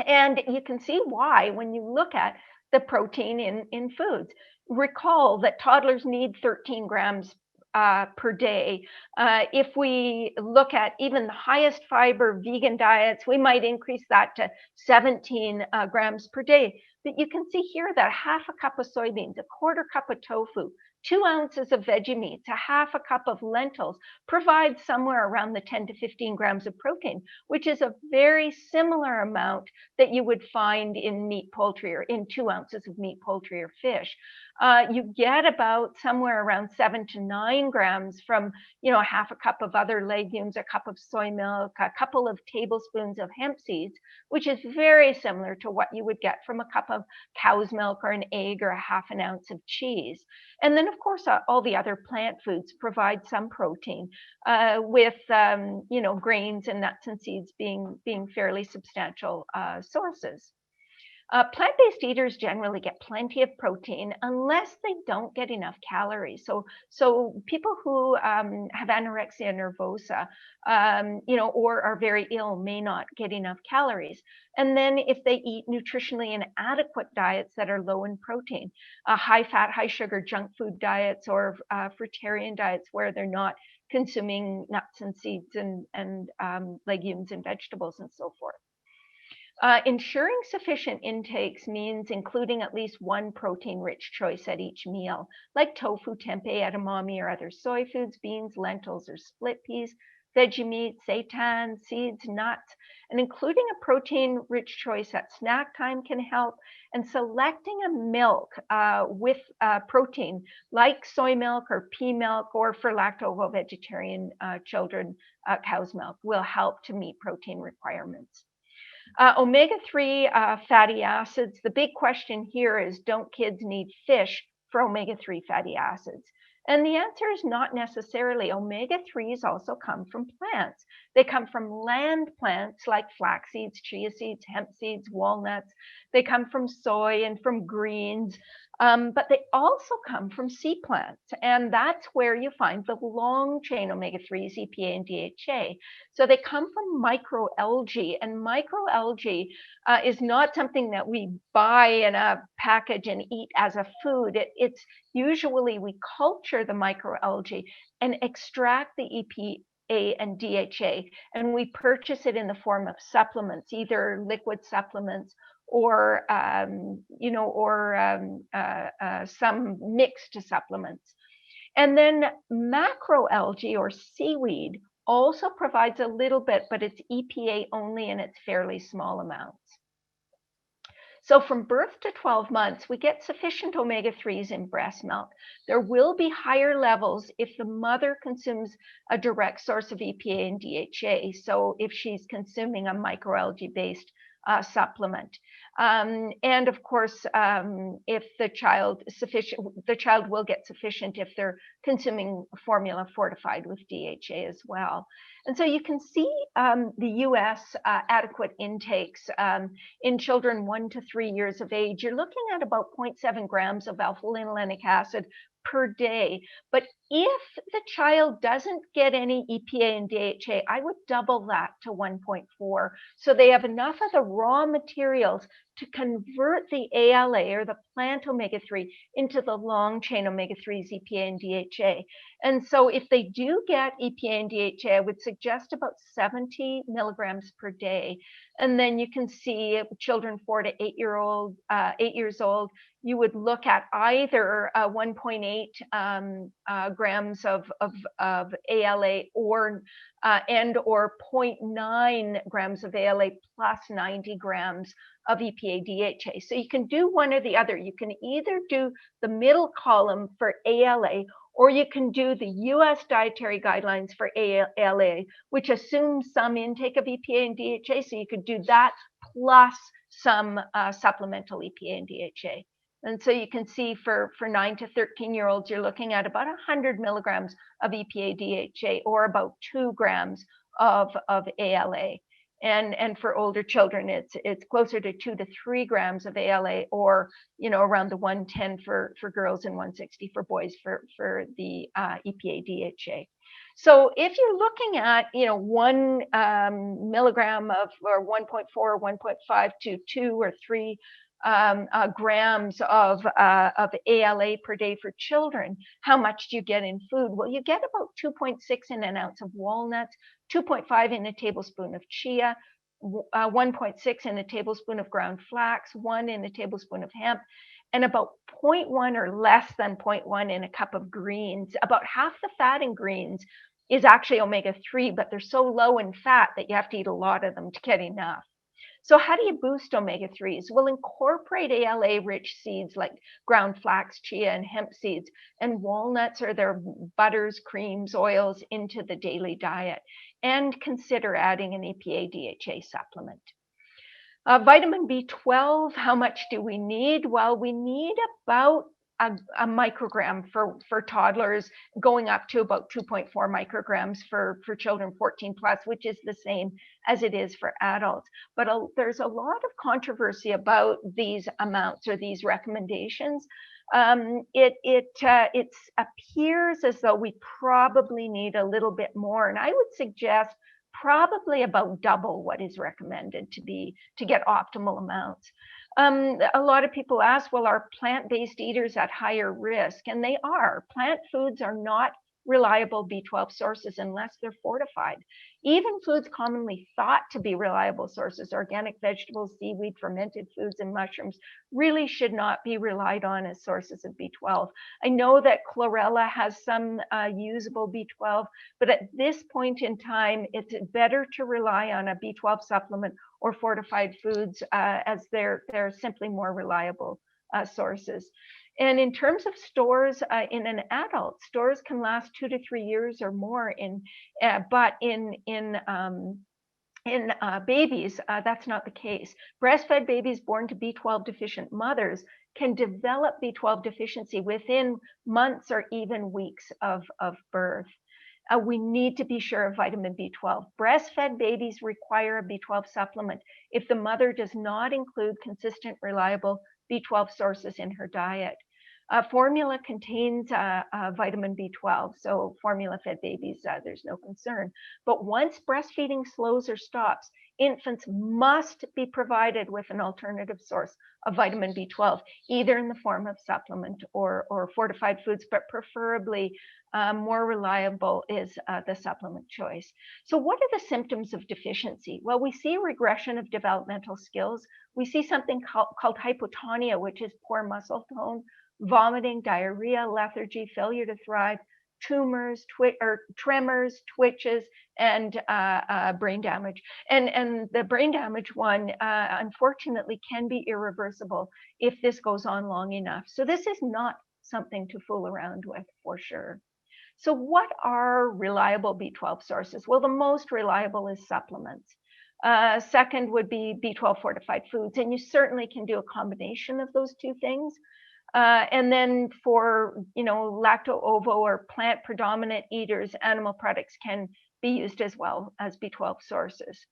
And you can see why when you look at the protein in foods. Recall that toddlers need 13 grams per day. If we look at even the highest fiber vegan diets, we might increase that to 17 grams per day. But you can see here that half a cup of soybeans, a quarter cup of tofu, 2 ounces of veggie meats, a half a cup of lentils provides somewhere around the 10 to 15 grams of protein, which is a very similar amount that you would find in meat, poultry, or in 2 ounces of meat, poultry, or fish. You get about somewhere around 7 to 9 grams from, a half a cup of other legumes, a cup of soy milk, a couple of tablespoons of hemp seeds, which is very similar to what you would get from a cup of cow's milk or an egg or a half an ounce of cheese. And then, of course, all the other plant foods provide some protein, with grains and nuts and seeds being fairly substantial sources. Plant-based eaters generally get plenty of protein unless they don't get enough calories. So people who have anorexia nervosa, or are very ill may not get enough calories. And then if they eat nutritionally inadequate diets that are low in protein, high-fat, high-sugar junk food diets, or fruitarian diets where they're not consuming nuts and seeds and legumes and vegetables and so forth. Ensuring sufficient intakes means including at least one protein-rich choice at each meal, like tofu, tempeh, edamame, or other soy foods, beans, lentils, or split peas, veggie meat, seitan, seeds, nuts, and including a protein-rich choice at snack time can help, and selecting a milk with protein, like soy milk or pea milk, or for lacto-vegetarian children, cow's milk, will help to meet protein requirements. Omega-3 fatty acids, the big question here is, don't kids need fish for omega-3 fatty acids? And the answer is not necessarily. Omega-3s also come from plants. They come from land plants like flax seeds, chia seeds, hemp seeds, walnuts. They come from soy and from greens, but they also come from sea plants. And that's where you find the long chain omega-3s, EPA and DHA. So they come from microalgae, and microalgae is not something that we buy in a package and eat as a food. It's usually we culture the microalgae and extract the EPA and DHA, and we purchase it in the form of supplements, either liquid supplements or some mixed supplements. And then macroalgae, or seaweed, also provides a little bit, but it's EPA only, and it's fairly small amounts. So from birth to 12 months, we get sufficient omega-3s in breast milk. There will be higher levels if the mother consumes a direct source of EPA and DHA. So if she's consuming a microalgae-based supplement. And of course, if the child will get sufficient if they're consuming formula fortified with DHA as well. And so you can see the US adequate intakes in children 1 to 3 years of age. You're looking at about 0.7 grams of alpha-linolenic acid per day. But if the child doesn't get any EPA and DHA, I would double that to 1.4. So they have enough of the raw materials to convert the ALA, or the plant omega-3, into the long chain omega-3s, EPA and DHA. And so if they do get EPA and DHA, I would suggest about 70 milligrams per day. And then you can see children 4 to 8 years old, you would look at either 1.8 grams of ALA or 0.9 grams of ALA plus 90 grams of EPA DHA. So you can do one or the other. You can either do the middle column for ALA, or you can do the US dietary guidelines for ALA, which assumes some intake of EPA and DHA. So you could do that plus some supplemental EPA and DHA. And so you can see for 9 to 13-year-olds, you're looking at about 100 milligrams of EPA DHA, or about 2 grams of ALA. And for older children, it's closer to 2 to 3 grams of ALA, or around the 110 for girls and 160 for boys for the EPA DHA. So if you're looking at 1 milligram of, or 1.4 or 1.5 to 2 or 3 grams of ALA per day for children, how much do you get in food? Well, you get about 2.6 in an ounce of walnuts, 2.5 in a tablespoon of chia, 1.6 in a tablespoon of ground flax, 1 in a tablespoon of hemp, and about 0.1 or less than 0.1 in a cup of greens. About half the fat in greens is actually omega-3, but they're so low in fat that you have to eat a lot of them to get enough. So how do you boost omega-3s? Well, incorporate ALA-rich seeds like ground flax, chia, and hemp seeds, and walnuts or their butters, creams, oils into the daily diet. And consider adding an EPA-DHA supplement. Vitamin B12, how much do we need? Well, we need about a microgram for toddlers, going up to about 2.4 micrograms for children 14 plus, which is the same as it is for adults. But there's a lot of controversy about these amounts or these recommendations. It appears as though we probably need a little bit more, and I would suggest probably about double what is recommended to get optimal amounts. A lot of people ask, well, are plant-based eaters at higher risk? And they are. Plant foods are not reliable B12 sources unless they're fortified. Even foods commonly thought to be reliable sources, organic vegetables, seaweed, fermented foods, and mushrooms, really should not be relied on as sources of B12. I know that chlorella has some usable B12, but at this point in time, it's better to rely on a B12 supplement or fortified foods as they're simply more reliable sources. And in terms of stores in an adult, stores can last 2 to 3 years or more. But in babies, that's not the case. Breastfed babies born to B12 deficient mothers can develop B12 deficiency within months or even weeks of birth. We need to be sure of vitamin B12. Breastfed babies require a B12 supplement if the mother does not include consistent, reliable B12 sources in her diet. Formula contains vitamin B12, so formula-fed babies, there's no concern. But once breastfeeding slows or stops, infants must be provided with an alternative source of vitamin B12, either in the form of supplement or fortified foods, but preferably more reliable is the supplement choice. So what are the symptoms of deficiency? Well, we see regression of developmental skills. We see something called hypotonia, which is poor muscle tone, vomiting, diarrhea, lethargy, failure to thrive, tumors, tremors, twitches, and brain damage. And the brain damage one, unfortunately, can be irreversible if this goes on long enough. So this is not something to fool around with for sure. So what are reliable B12 sources? Well, the most reliable is supplements. Second would be B12 fortified foods, and you certainly can do a combination of those two things. And then for, lacto-ovo or plant predominant eaters, animal products can be used as well as B12 sources.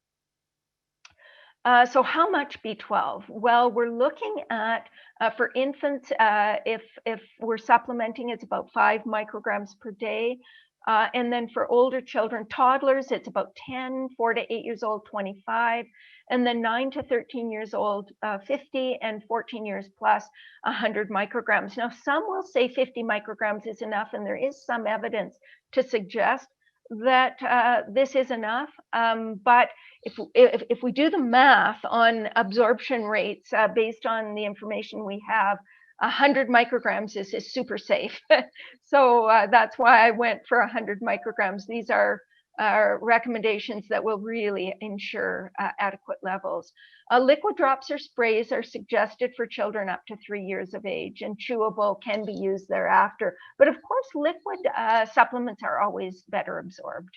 So how much B12? Well, we're looking at, for infants, if we're supplementing, it's about 5 micrograms per day. And then for older children, toddlers, it's about 10, 4 to 8 years old, 25. And then 9 to 13 years old, 50, and 14 years plus, 100 micrograms. Now, some will say 50 micrograms is enough, and there is some evidence to suggest that this is enough. But if we do the math on absorption rates based on the information we have, 100 micrograms is super safe. So that's why I went for 100 micrograms. These are recommendations that will really ensure adequate levels. Liquid drops or sprays are suggested for children up to 3 years of age, and chewable can be used thereafter. But of course, liquid supplements are always better absorbed.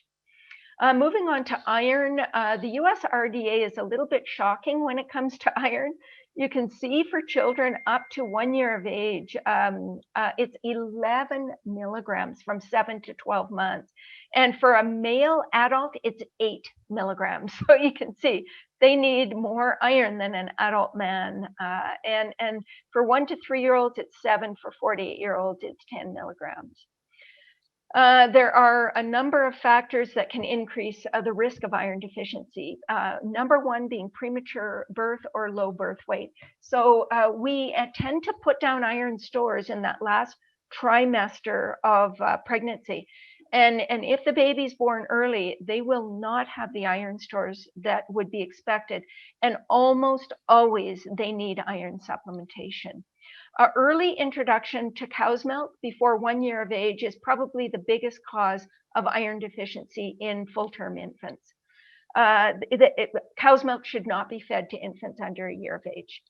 Moving on to iron, the US RDA is a little bit shocking when it comes to iron. You can see for children up to 1 year of age, it's 11 milligrams from 7 to 12 months. And for a male adult, it's 8 milligrams. So you can see they need more iron than an adult man. And for 1 to 3 year olds, it's 7. For 4 to 8 year olds, it's 10 milligrams. There are a number of factors that can increase the risk of iron deficiency. Number one being premature birth or low birth weight. So we tend to put down iron stores in that last trimester of pregnancy. And if the baby's born early, they will not have the iron stores that would be expected. And almost always they need iron supplementation. Early introduction to cow's milk before 1 year of age is probably the biggest cause of iron deficiency in full-term infants. Cow's milk should not be fed to infants under a year of age.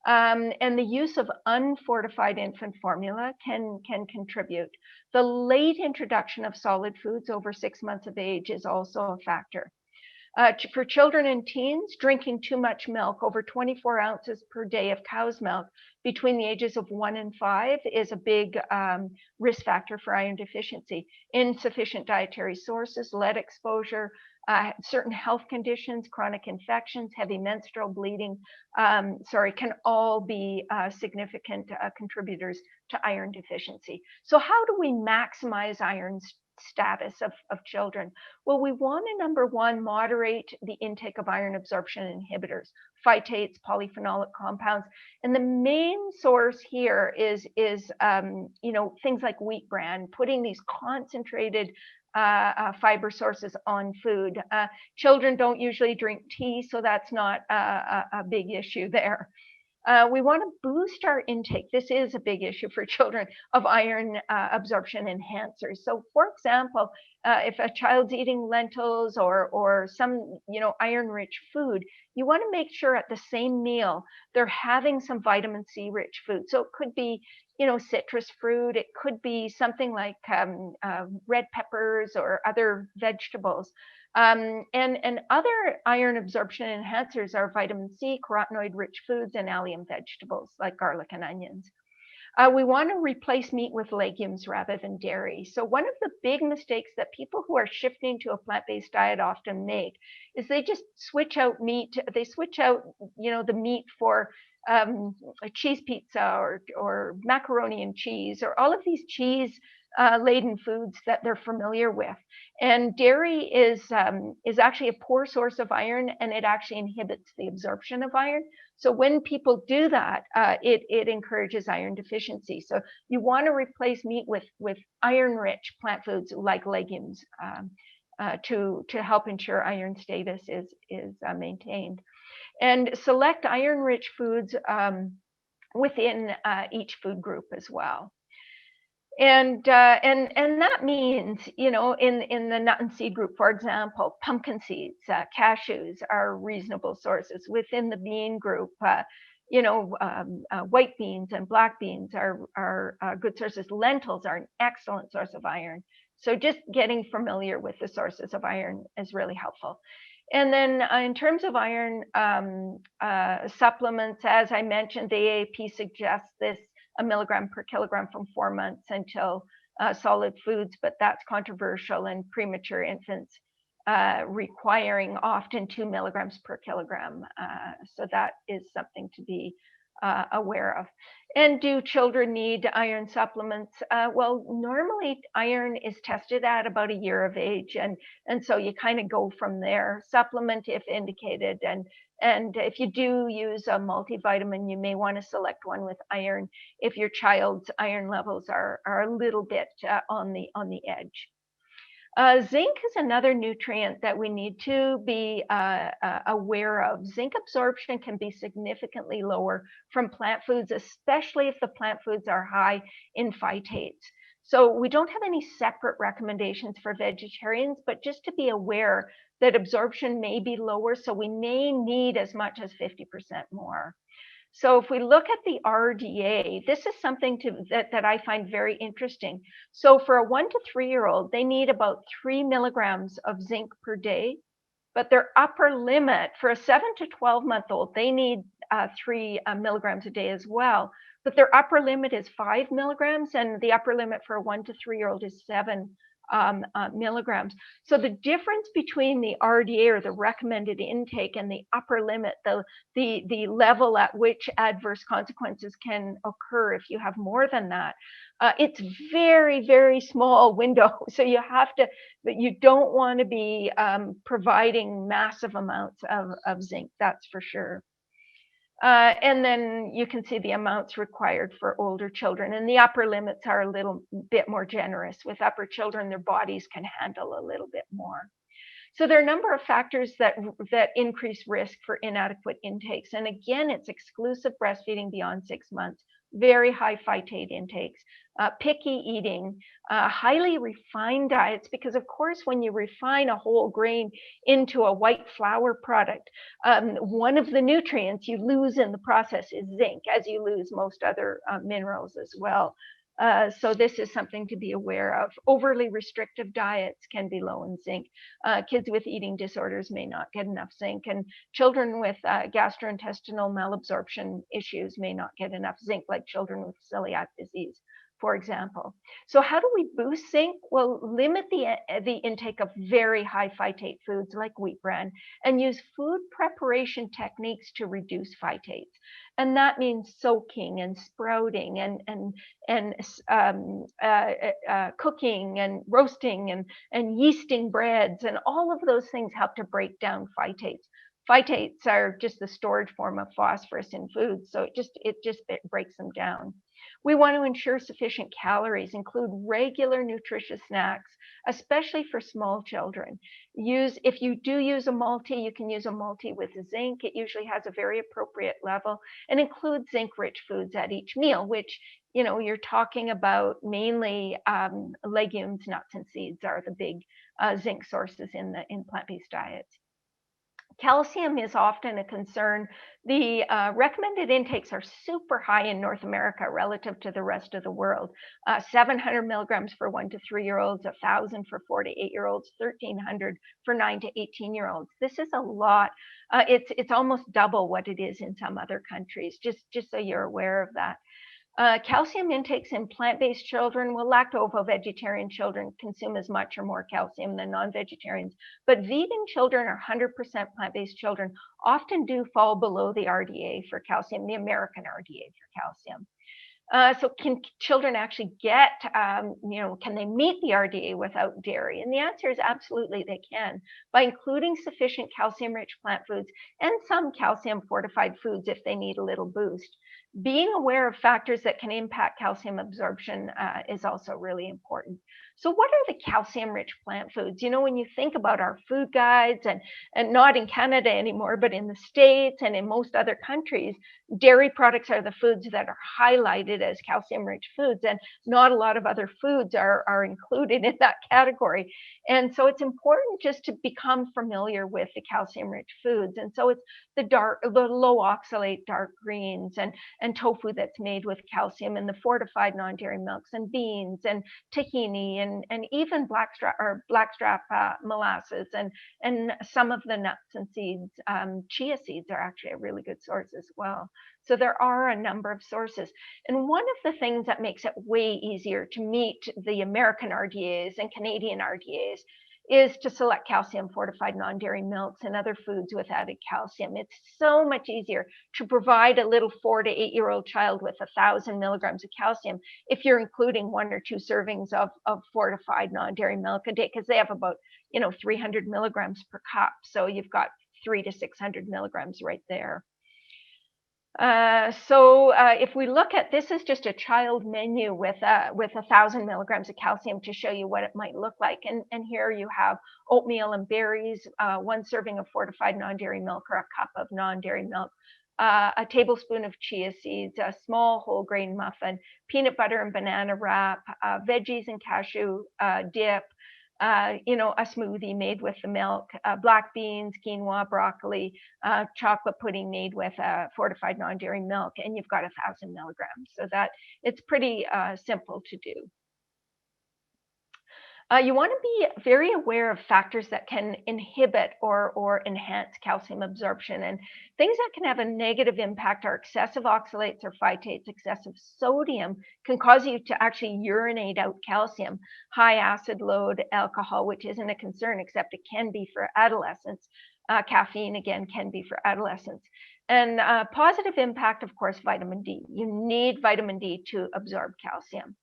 And the use of unfortified infant formula can contribute. The late introduction of solid foods over 6 months of age is also a factor. For children and teens, drinking too much milk, over 24 ounces per day of cow's milk between the ages of 1 and 5 is a big risk factor for iron deficiency. Insufficient dietary sources, lead exposure, certain health conditions, chronic infections, heavy menstrual bleeding, can all be significant contributors to iron deficiency. So how do we maximize iron status of children? Well, we want to, number one, moderate the intake of iron absorption inhibitors, phytates, polyphenolic compounds. And the main source here is things like wheat bran, putting these concentrated fiber sources on food. Children don't usually drink tea, so that's not a big issue there. We want to boost our intake. This is a big issue for children, of iron absorption enhancers. So, for example, if a child's eating lentils or some iron-rich food, you want to make sure at the same meal they're having some vitamin C-rich food. So it could be citrus fruit. It could be something like red peppers or other vegetables. And other iron absorption enhancers are vitamin C, carotenoid-rich foods, and allium vegetables like garlic and onions. We want to replace meat with legumes rather than dairy. So one of the big mistakes that people who are shifting to a plant-based diet often make is they just switch out meat. They switch out, the meat for a cheese pizza or macaroni and cheese, or all of these cheese laden foods that they're familiar with. And dairy is actually a poor source of iron, and it actually inhibits the absorption of iron. So when people do that, it encourages iron deficiency. So you want to replace meat with iron-rich plant foods like legumes to help ensure iron status is maintained. And select iron-rich foods within each food group as well. And that means, in the nut and seed group, for example, pumpkin seeds, cashews are reasonable sources. Within the bean group, white beans and black beans are good sources. Lentils are an excellent source of iron. So just getting familiar with the sources of iron is really helpful. And then in terms of iron supplements, as I mentioned, the AAP suggests this 1 milligram per kilogram from 4 months until solid foods, but that's controversial in premature infants, requiring often 2 milligrams per kilogram. So that is something to be aware of. And do children need iron supplements? Well, normally iron is tested at about a year of age, and so you kind of go from there. Supplement if indicated, and if you do use a multivitamin, you may want to select one with iron if your child's iron levels are a little bit on the edge. Zinc is another nutrient that we need to be aware of. Zinc absorption can be significantly lower from plant foods, especially if the plant foods are high in phytates. So we don't have any separate recommendations for vegetarians, but just to be aware that absorption may be lower, so we may need as much as 50% more. So if we look at the RDA, this is something that I find very interesting. So for a 1 to 3-year-old, they need about 3 milligrams of zinc per day, but their upper limit for a 7 to 12-month-old, they need 3 milligrams a day as well. But their upper limit is 5 milligrams, and the upper limit for a 1 to 3-year-old is 7 milligrams. So the difference between the RDA, or the recommended intake, and the upper limit, the level at which adverse consequences can occur if you have more than that, it's very, very small window. So you don't want to be providing massive amounts of zinc, that's for sure. And then you can see the amounts required for older children. And the upper limits are a little bit more generous. With upper children, their bodies can handle a little bit more. So there are a number of factors that increase risk for inadequate intakes. And again, it's exclusive breastfeeding beyond 6 months, very high phytate intakes, picky eating, highly refined diets, because of course, when you refine a whole grain into a white flour product, one of the nutrients you lose in the process is zinc, as you lose most other minerals as well. So this is something to be aware of. Overly restrictive diets can be low in zinc. Kids with eating disorders may not get enough zinc, and children with gastrointestinal malabsorption issues may not get enough zinc, like children with celiac disease, for example. So how do we boost zinc? Well, limit the intake of very high phytate foods like wheat bran, and use food preparation techniques to reduce phytates. And that means soaking and sprouting and cooking and roasting and yeasting breads, and all of those things help to break down phytates. Phytates are just the storage form of phosphorus in foods, so it breaks them down. We want to ensure sufficient calories, include regular nutritious snacks, especially for small children. If you do use a multi, you can use a multi with zinc. It usually has a very appropriate level, and include zinc-rich foods at each meal, which you're talking about mainly legumes, nuts, and seeds are the big zinc sources in plant-based diets. Calcium is often a concern. The recommended intakes are super high in North America relative to the rest of the world. 700 milligrams for 1 to 3-year-olds, 1,000 for 4 to 8-year-olds, 1,300 for 9 to 18-year-olds. This is a lot. It's almost double what it is in some other countries, just so you're aware of that. Calcium intakes in plant-based children, well, lacto-ovo-vegetarian children consume as much or more calcium than non-vegetarians, but vegan children or 100% plant-based children often do fall below the RDA for calcium, the American RDA for calcium. So can children actually get, can they meet the RDA without dairy? And the answer is absolutely they can, by including sufficient calcium-rich plant foods and some calcium-fortified foods if they need a little boost. Being aware of factors that can impact calcium absorption is also really important. So what are the calcium-rich plant foods? When you think about our food guides, and not in Canada anymore, but in the States and in most other countries, dairy products are the foods that are highlighted as calcium-rich foods, and not a lot of other foods are included in that category. And so it's important just to become familiar with the calcium-rich foods. And so it's the low oxalate dark greens, and tofu that's made with calcium, and the fortified non-dairy milks, and beans, and tahini, and even blackstrap molasses, and some of the nuts and seeds. Chia seeds are actually a really good source as well. So there are a number of sources. And one of the things that makes it way easier to meet the American RDAs and Canadian RDAs is to select calcium fortified non-dairy milks and other foods with added calcium. It's so much easier to provide a little 4 to 8-year-old child with 1,000 milligrams of calcium if you're including 1 or 2 servings of fortified non-dairy milk a day, because they have about 300 milligrams per cup. So you've got 300 to 600 milligrams right there. If we look at this, is just a child menu with 1,000 milligrams of calcium to show you what it might look like. And here you have oatmeal and berries, 1 serving of fortified non-dairy milk or a cup of non-dairy milk, a tablespoon of chia seeds, a small whole grain muffin, peanut butter and banana wrap, veggies and cashew dip, a smoothie made with the milk, black beans, quinoa, broccoli, chocolate pudding made with fortified non-dairy milk, and you've got 1,000 milligrams. So that it's pretty simple to do. You want to be very aware of factors that can inhibit or enhance calcium absorption. And things that can have a negative impact are excessive oxalates or phytates. Excessive sodium can cause you to actually urinate out calcium. High acid load alcohol, which isn't a concern, except it can be for adolescents. Caffeine, again, can be for adolescents. And positive impact, of course, vitamin D. You need vitamin D to absorb calcium.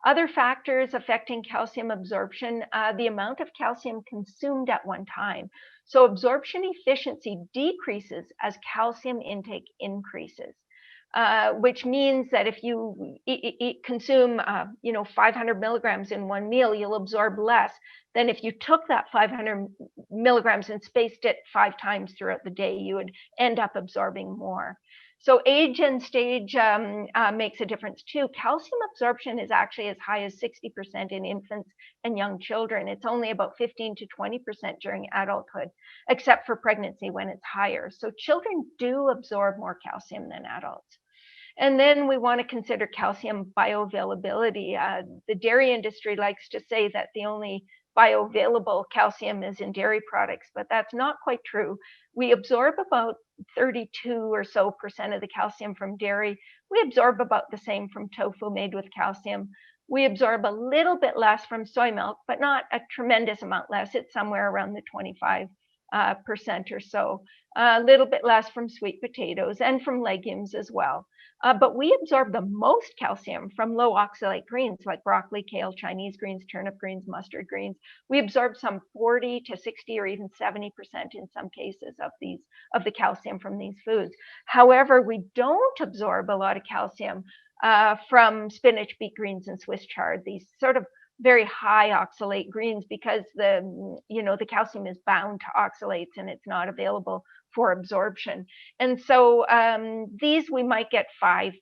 Other factors affecting calcium absorption, the amount of calcium consumed at one time. So absorption efficiency decreases as calcium intake increases. Which means that if you consume, 500 milligrams in one meal, you'll absorb less than if you took that 500 milligrams and spaced it 5 times throughout the day. You would end up absorbing more. So age and stage makes a difference too. Calcium absorption is actually as high as 60% in infants and young children. It's only about 15 to 20% during adulthood, except for pregnancy when it's higher. So children do absorb more calcium than adults. And then we want to consider calcium bioavailability. The dairy industry likes to say that the only bioavailable calcium is in dairy products, but that's not quite true. We absorb about 32 or so percent of the calcium from dairy. We absorb about the same from tofu made with calcium. We absorb a little bit less from soy milk, but not a tremendous amount less. It's somewhere around the 25% or so. A little bit less from sweet potatoes and from legumes as well. But we absorb the most calcium from low oxalate greens like broccoli, kale, Chinese greens, turnip greens, mustard greens. We absorb some 40 to 60 or even 70% in some cases of the calcium from these foods. However, we don't absorb a lot of calcium from spinach, beet greens, and Swiss chard, these sort of very high oxalate greens, because the calcium is bound to oxalates and it's not available for absorption. And so these we might get 5%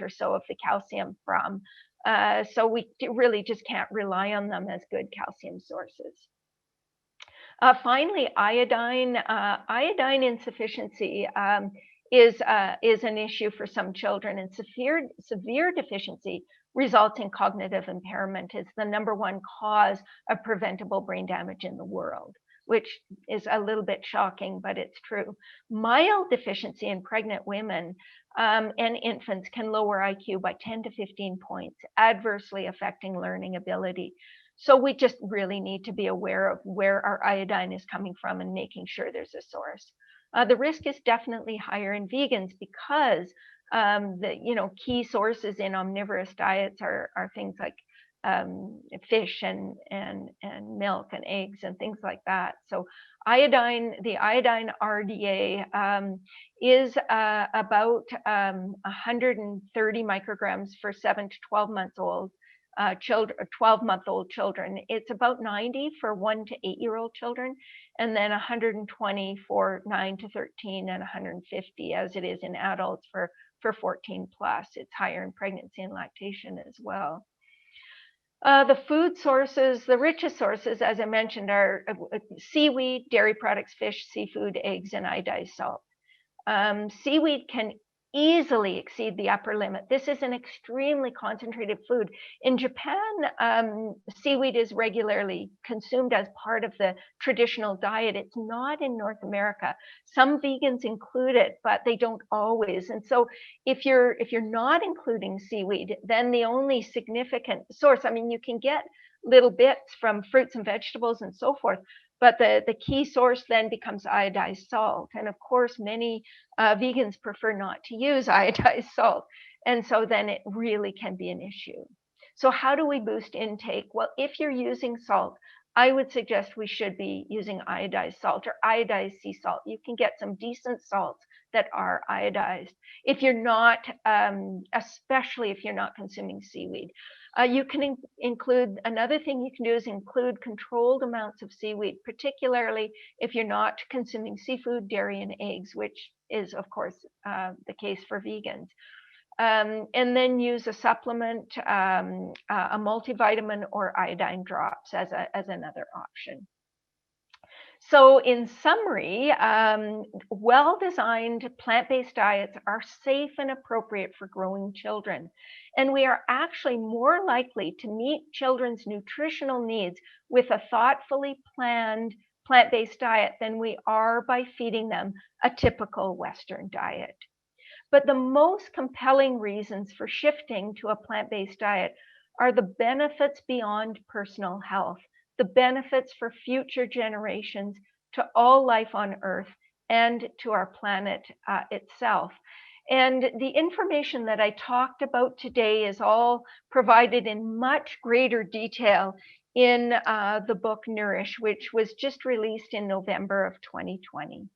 or so of the calcium from. So we really just can't rely on them as good calcium sources. Finally, iodine. Iodine insufficiency is an issue for some children, and severe deficiency results in cognitive impairment. It's the #1 cause of preventable brain damage in the world, which is a little bit shocking, but it's true. Mild deficiency in pregnant women and infants can lower IQ by 10 to 15 points, adversely affecting learning ability. So we just really need to be aware of where our iodine is coming from and making sure there's a source. The risk is definitely higher in vegans because the key sources in omnivorous diets are things like fish and milk and eggs and things like that. So the iodine RDA is about 130 micrograms for 7 to 12 months old children, 12-month-old children. It's about 90 for 1 to 8-year-old children, and then 120 for 9 to 13, and 150 as it is in adults for 14 plus. It's higher in pregnancy and lactation as well. The food sources, the richest sources, as I mentioned, are seaweed, dairy products, fish, seafood, eggs, and iodized salt. Seaweed can easily exceed the upper limit. This is an extremely concentrated food. In Japan, seaweed is regularly consumed as part of the traditional diet. It's not in North America. Some vegans include it, but they don't always. And so if you're not including seaweed, then the only significant source, you can get little bits from fruits and vegetables and so forth, but the key source then becomes iodized salt. And of course, many vegans prefer not to use iodized salt. And so then it really can be an issue. So how do we boost intake? Well, if you're using salt, I would suggest we should be using iodized salt or iodized sea salt. You can get some decent salts that are iodized. If you're not, especially if you're not consuming seaweed. You can include, another thing you can do is include controlled amounts of seaweed, particularly if you're not consuming seafood, dairy, and eggs, which is, of course, the case for vegans. And then use a supplement, a multivitamin or iodine drops as another option. So in summary, well-designed plant-based diets are safe and appropriate for growing children. And we are actually more likely to meet children's nutritional needs with a thoughtfully planned plant-based diet than we are by feeding them a typical Western diet. But the most compelling reasons for shifting to a plant-based diet are the benefits beyond personal health, the benefits for future generations, to all life on Earth, and to our planet itself. And the information that I talked about today is all provided in much greater detail in the book Nourish, which was just released in November of 2020.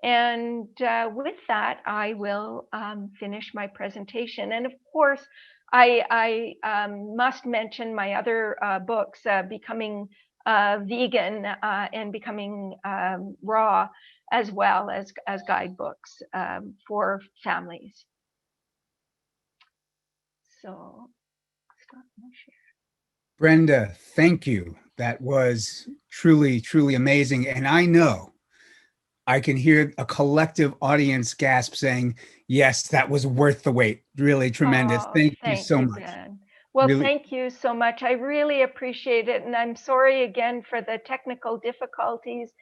And with that, I will finish my presentation. And of course, I must mention my other books, Becoming Vegan and Becoming Raw, as well as guidebooks for families. So, stop my share. Brenda, thank you. That was truly, truly amazing. And I know I can hear a collective audience gasp saying, yes, that was worth the wait. Really tremendous. Oh, Thank you thank so you, much. Ben. Well, Really. thank you so much. I really appreciate it. And I'm sorry again for the technical difficulties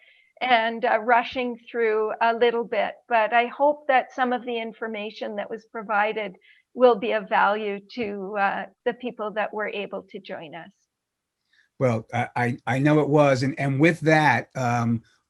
and rushing through a little bit. But I hope that some of the information that was provided will be of value to the people that were able to join us. Well, I know it was. And with that,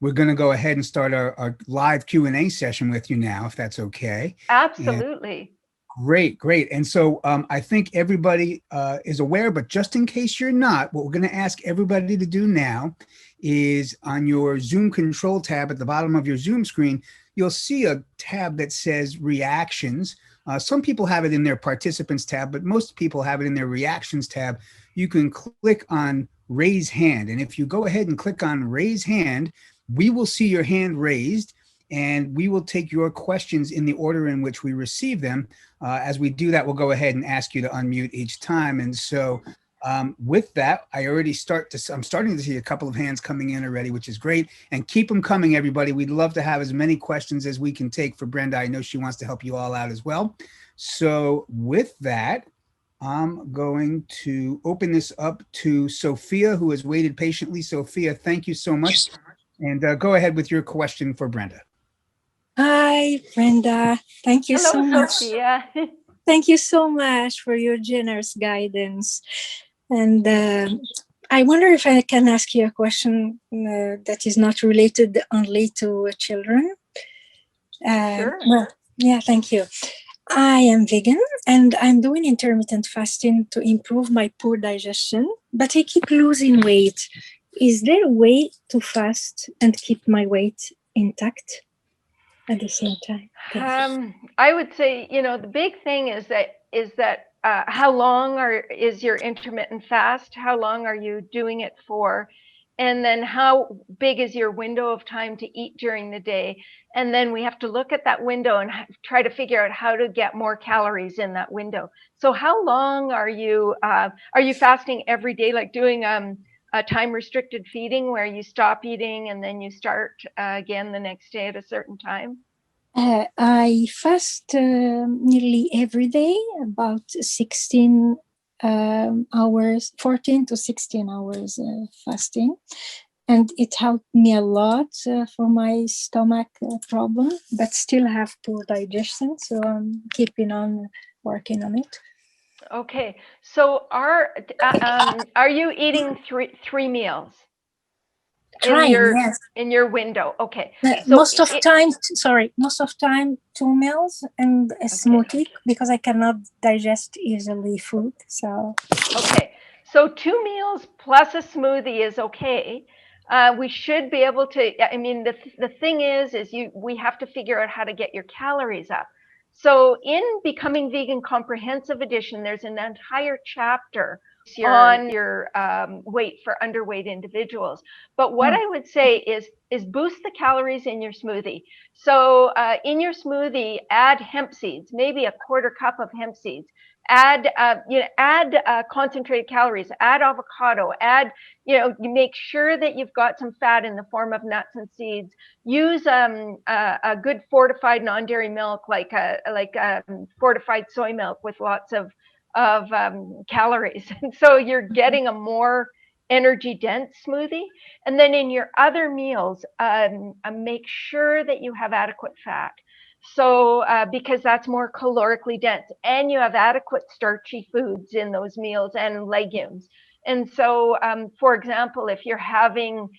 we're going to go ahead and start our live Q&A session with you now, if that's okay. And Absolutely. great, great. And so I think everybody is aware, but just in case you're not, what we're going to ask everybody to do now is on your Zoom control tab at the bottom of your Zoom screen, you'll see a tab that says reactions. Some people have it in their participants tab, but most people have it in their reactions tab. You can click on raise hand. And if you go ahead and click on raise hand, we will see your hand raised and we will take your questions in the order in which we receive them. As we do that, we'll go ahead and ask you to unmute each time. And so with that, I'm starting to see a couple of hands coming in already, which is great. And keep them coming, everybody. We'd love to have as many questions as we can take for Brenda. I know she wants to help you all out as well. So with that, I'm going to open this up to Sophia, who has waited patiently. Sophia, thank you so much. And go ahead with your question for Brenda. Hi, Brenda. Thank you so much. Hello, Sophia. Thank you so much for your generous guidance. And I wonder if I can ask you a question that is not related only to children. Sure. Well, yeah, thank you. I am vegan and I'm doing intermittent fasting to improve my poor digestion, but I keep losing weight. Is there a way to fast and keep my weight intact at the same time? I would say, the big thing is that how long is your intermittent fast? How long are you doing it for? And then how big is your window of time to eat during the day? And then we have to look at that window and try to figure out how to get more calories in that window. So how long are you fasting every day, like doing a time restricted feeding where you stop eating and then you start again the next day at a certain time? I fast nearly every day, about 16 hours, 14 to 16 hours fasting. And it helped me a lot for my stomach problem, but still have poor digestion. So I'm keeping on working on it. Okay. So are you eating three meals? Yes. In your window? Okay. So most of time 2 meals and a smoothie because I cannot digest easily food. So okay, so 2 meals plus a smoothie is okay. We should be able to. I mean, the thing is we have to figure out how to get your calories up. So in Becoming Vegan Comprehensive Edition, there's an entire chapter on your weight for underweight individuals. But what I would say is boost the calories in your smoothie. So in your smoothie, add hemp seeds, maybe a quarter cup of hemp seeds. Add concentrated calories. Add avocado. You make sure that you've got some fat in the form of nuts and seeds. Use a good fortified non-dairy milk, like fortified soy milk with lots of calories. And so you're getting a more energy dense smoothie. And then in your other meals, make sure that you have adequate fat. So because that's more calorically dense, and you have adequate starchy foods in those meals and legumes. And so, for example, if you're having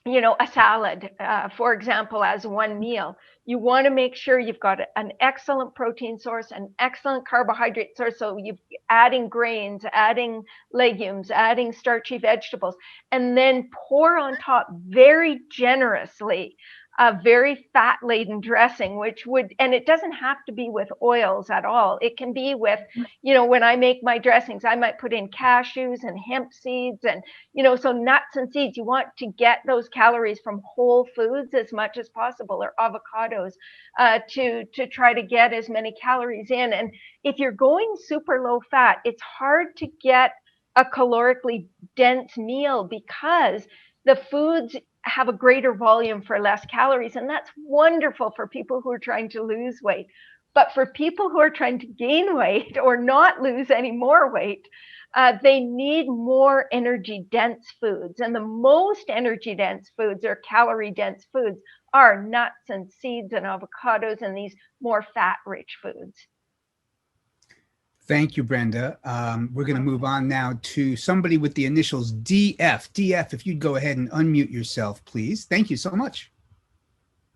a salad, for example, as one meal. You want to make sure you've got an excellent protein source, an excellent carbohydrate source. So you're adding grains, adding legumes, adding starchy vegetables, and then pour on top very generously a very fat laden dressing, and it doesn't have to be with oils at all. It can be with, when I make my dressings, I might put in cashews and hemp seeds and, so nuts and seeds. You want to get those calories from whole foods as much as possible, or avocados, to try to get as many calories in. And if you're going super low fat, it's hard to get a calorically dense meal because the foods have a greater volume for less calories. And that's wonderful for people who are trying to lose weight. But for people who are trying to gain weight or not lose any more weight, they need more energy dense foods. And the most energy dense foods, or calorie dense foods, are nuts and seeds and avocados and these more fat rich foods. Thank you, Brenda. We're going to move on now to somebody with the initials DF. DF, if you'd go ahead and unmute yourself, please. Thank you so much.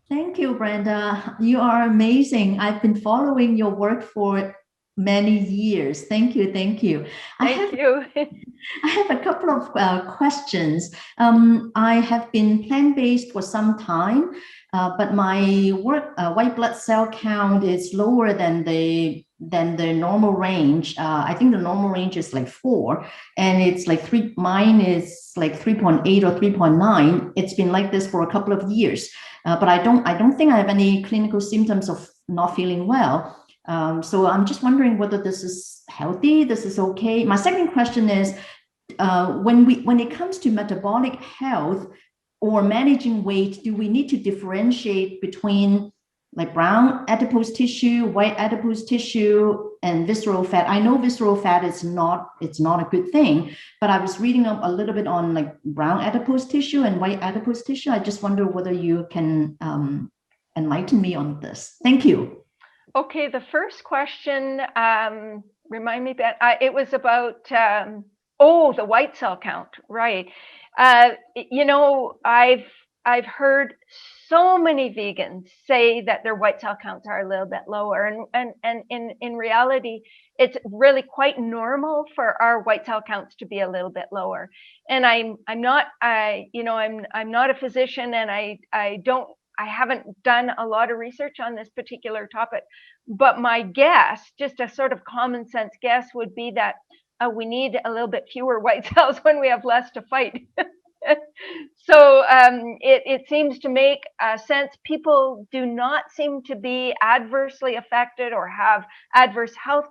Thank you, Brenda. You are amazing. I've been following your work for many years. Thank you. Thank you. Thank you. I have a couple of questions. I have been plant-based for some time, but my white blood cell count is lower than the normal range. I think the normal range is like 4, and it's like 3. Mine is like 3.8 or 3.9. It's been like this for a couple of years, but I don't think I have any clinical symptoms of not feeling well. So I'm just wondering whether this is healthy, this is okay. My second question is, when it comes to metabolic health or managing weight, do we need to differentiate between like brown adipose tissue, white adipose tissue, and visceral fat? I know visceral fat is not a good thing, but I was reading up a little bit on like brown adipose tissue and white adipose tissue. I just wonder whether you can enlighten me on this. Thank you. Okay, the first question, remind me, Ben, it was about, the white cell count, right? I've heard so many vegans say that their white cell counts are a little bit lower, and in reality, it's really quite normal for our white cell counts to be a little bit lower. And I'm not a physician, and I haven't done a lot of research on this particular topic, but my guess, just a sort of common sense guess, would be that we need a little bit fewer white cells when we have less to fight. So it seems to make sense. People do not seem to be adversely affected or have adverse health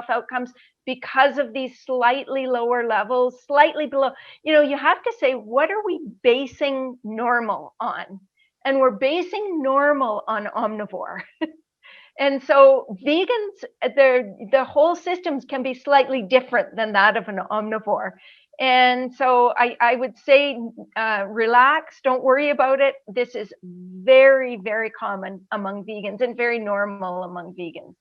outcomes because of these slightly lower levels, slightly below. You have to say, what are we basing normal on? And we're basing normal on omnivore. And so vegans, the whole systems can be slightly different than that of an omnivore. And so I would say, relax, don't worry about it. This is very, very common among vegans and very normal among vegans.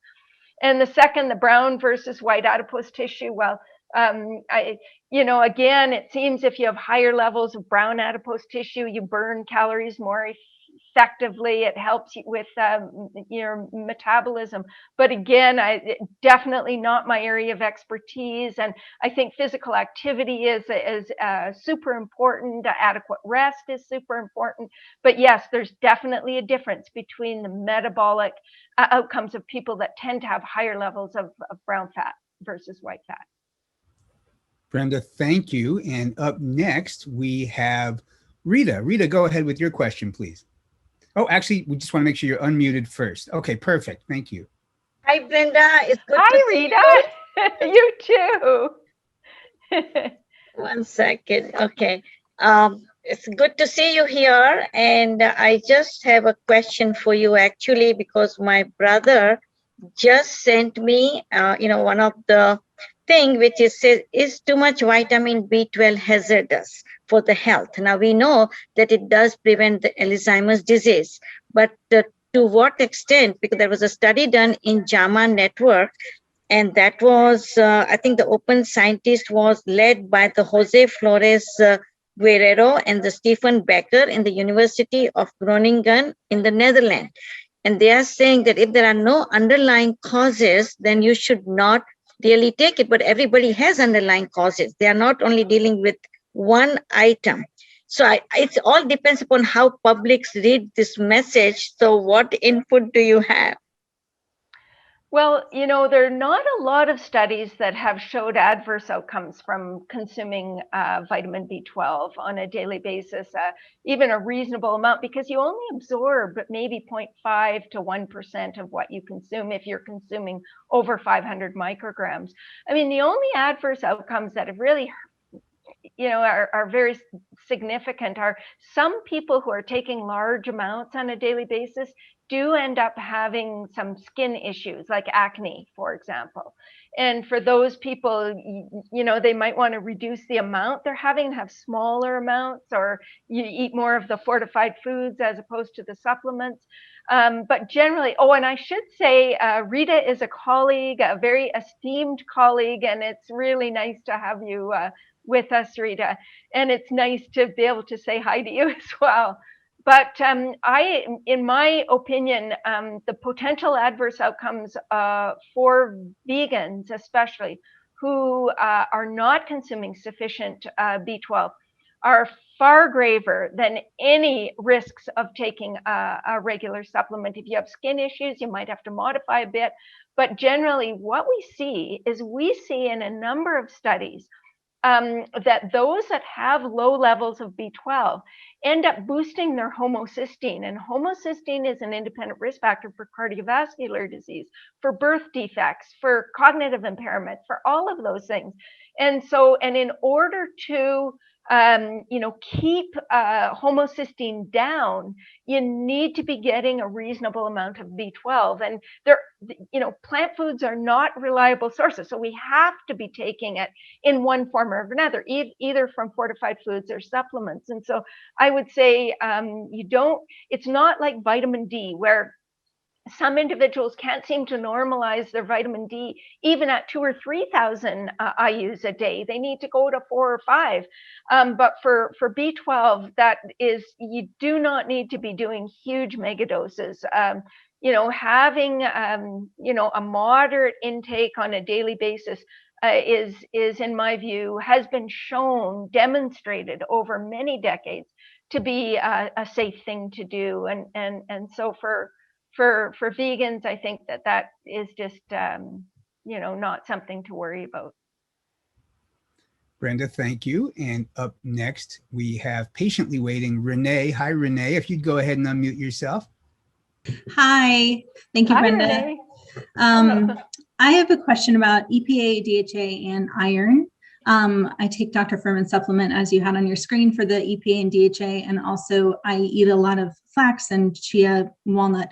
And the second, the brown versus white adipose tissue, well, again, it seems if you have higher levels of brown adipose tissue, you burn calories more effectively. It helps you with your metabolism. But again, definitely not my area of expertise. And I think physical activity is super important. Adequate rest is super important. But yes, there's definitely a difference between the metabolic outcomes of people that tend to have higher levels of brown fat versus white fat. Brenda, thank you. And up next, we have Rita. Rita, go ahead with your question, please. Oh, actually, we just want to make sure you're unmuted first. Okay, perfect. Thank you. Hi, Brenda. It's good Hi, to see Rita. You too. One second. Okay. It's good to see you here. And I just have a question for you, actually, because my brother just sent me, one of the thing which is too much vitamin B12 hazardous for the health. Now we know that it does prevent the Alzheimer's disease, but to what extent? Because there was a study done in JAMA Network, and that was, I think the Open Scientist was led by the Jose Flores Guerrero and the Stephen Becker in the University of Groningen in the Netherlands. And they are saying that if there are no underlying causes, then you should not really take it. But everybody has underlying causes. They are not only dealing with one item. So it all depends upon how publics read this message. So what input do you have? Well, there are not a lot of studies that have showed adverse outcomes from consuming vitamin B12 on a daily basis, even a reasonable amount, because you only absorb maybe 0.5 to 1% of what you consume if you're consuming over 500 micrograms. I mean, the only adverse outcomes that have really are very significant are some people who are taking large amounts on a daily basis do end up having some skin issues like acne, for example. And for those people, they might want to reduce the amount they're having, have smaller amounts, or you eat more of the fortified foods as opposed to the supplements. But generally, and I should say, Rita is a colleague, a very esteemed colleague, and it's really nice to have you with us, Rita. And it's nice to be able to say hi to you as well. But in my opinion, the potential adverse outcomes for vegans, especially who are not consuming sufficient B12, are far graver than any risks of taking a regular supplement. If you have skin issues, you might have to modify a bit. But generally, what we see in a number of studies that those that have low levels of B12 end up boosting their homocysteine. And homocysteine is an independent risk factor for cardiovascular disease, for birth defects, for cognitive impairment, for all of those things. And in order to keep homocysteine down, you need to be getting a reasonable amount of B12. And plant foods are not reliable sources. So we have to be taking it in one form or another, either from fortified foods or supplements. And so I would say it's not like vitamin D, where some individuals can't seem to normalize their vitamin D even at 2,000 or 3,000 IUs a day. They need to go to 4 or 5. But for B12, you do not need to be doing huge megadoses. Having a moderate intake on a daily basis is in my view, has been demonstrated over many decades to be a safe thing to do. And so for vegans, I think that is just, not something to worry about. Brenda, thank you. And up next, we have patiently waiting Renee. Hi, Renee. If you'd go ahead and unmute yourself. Hi. Thank you, Hi, Brenda. Renee. I have a question about EPA, DHA, and iron. I take Dr. Furman's supplement, as you had on your screen, for the EPA and DHA, and also I eat a lot of flax and chia walnut.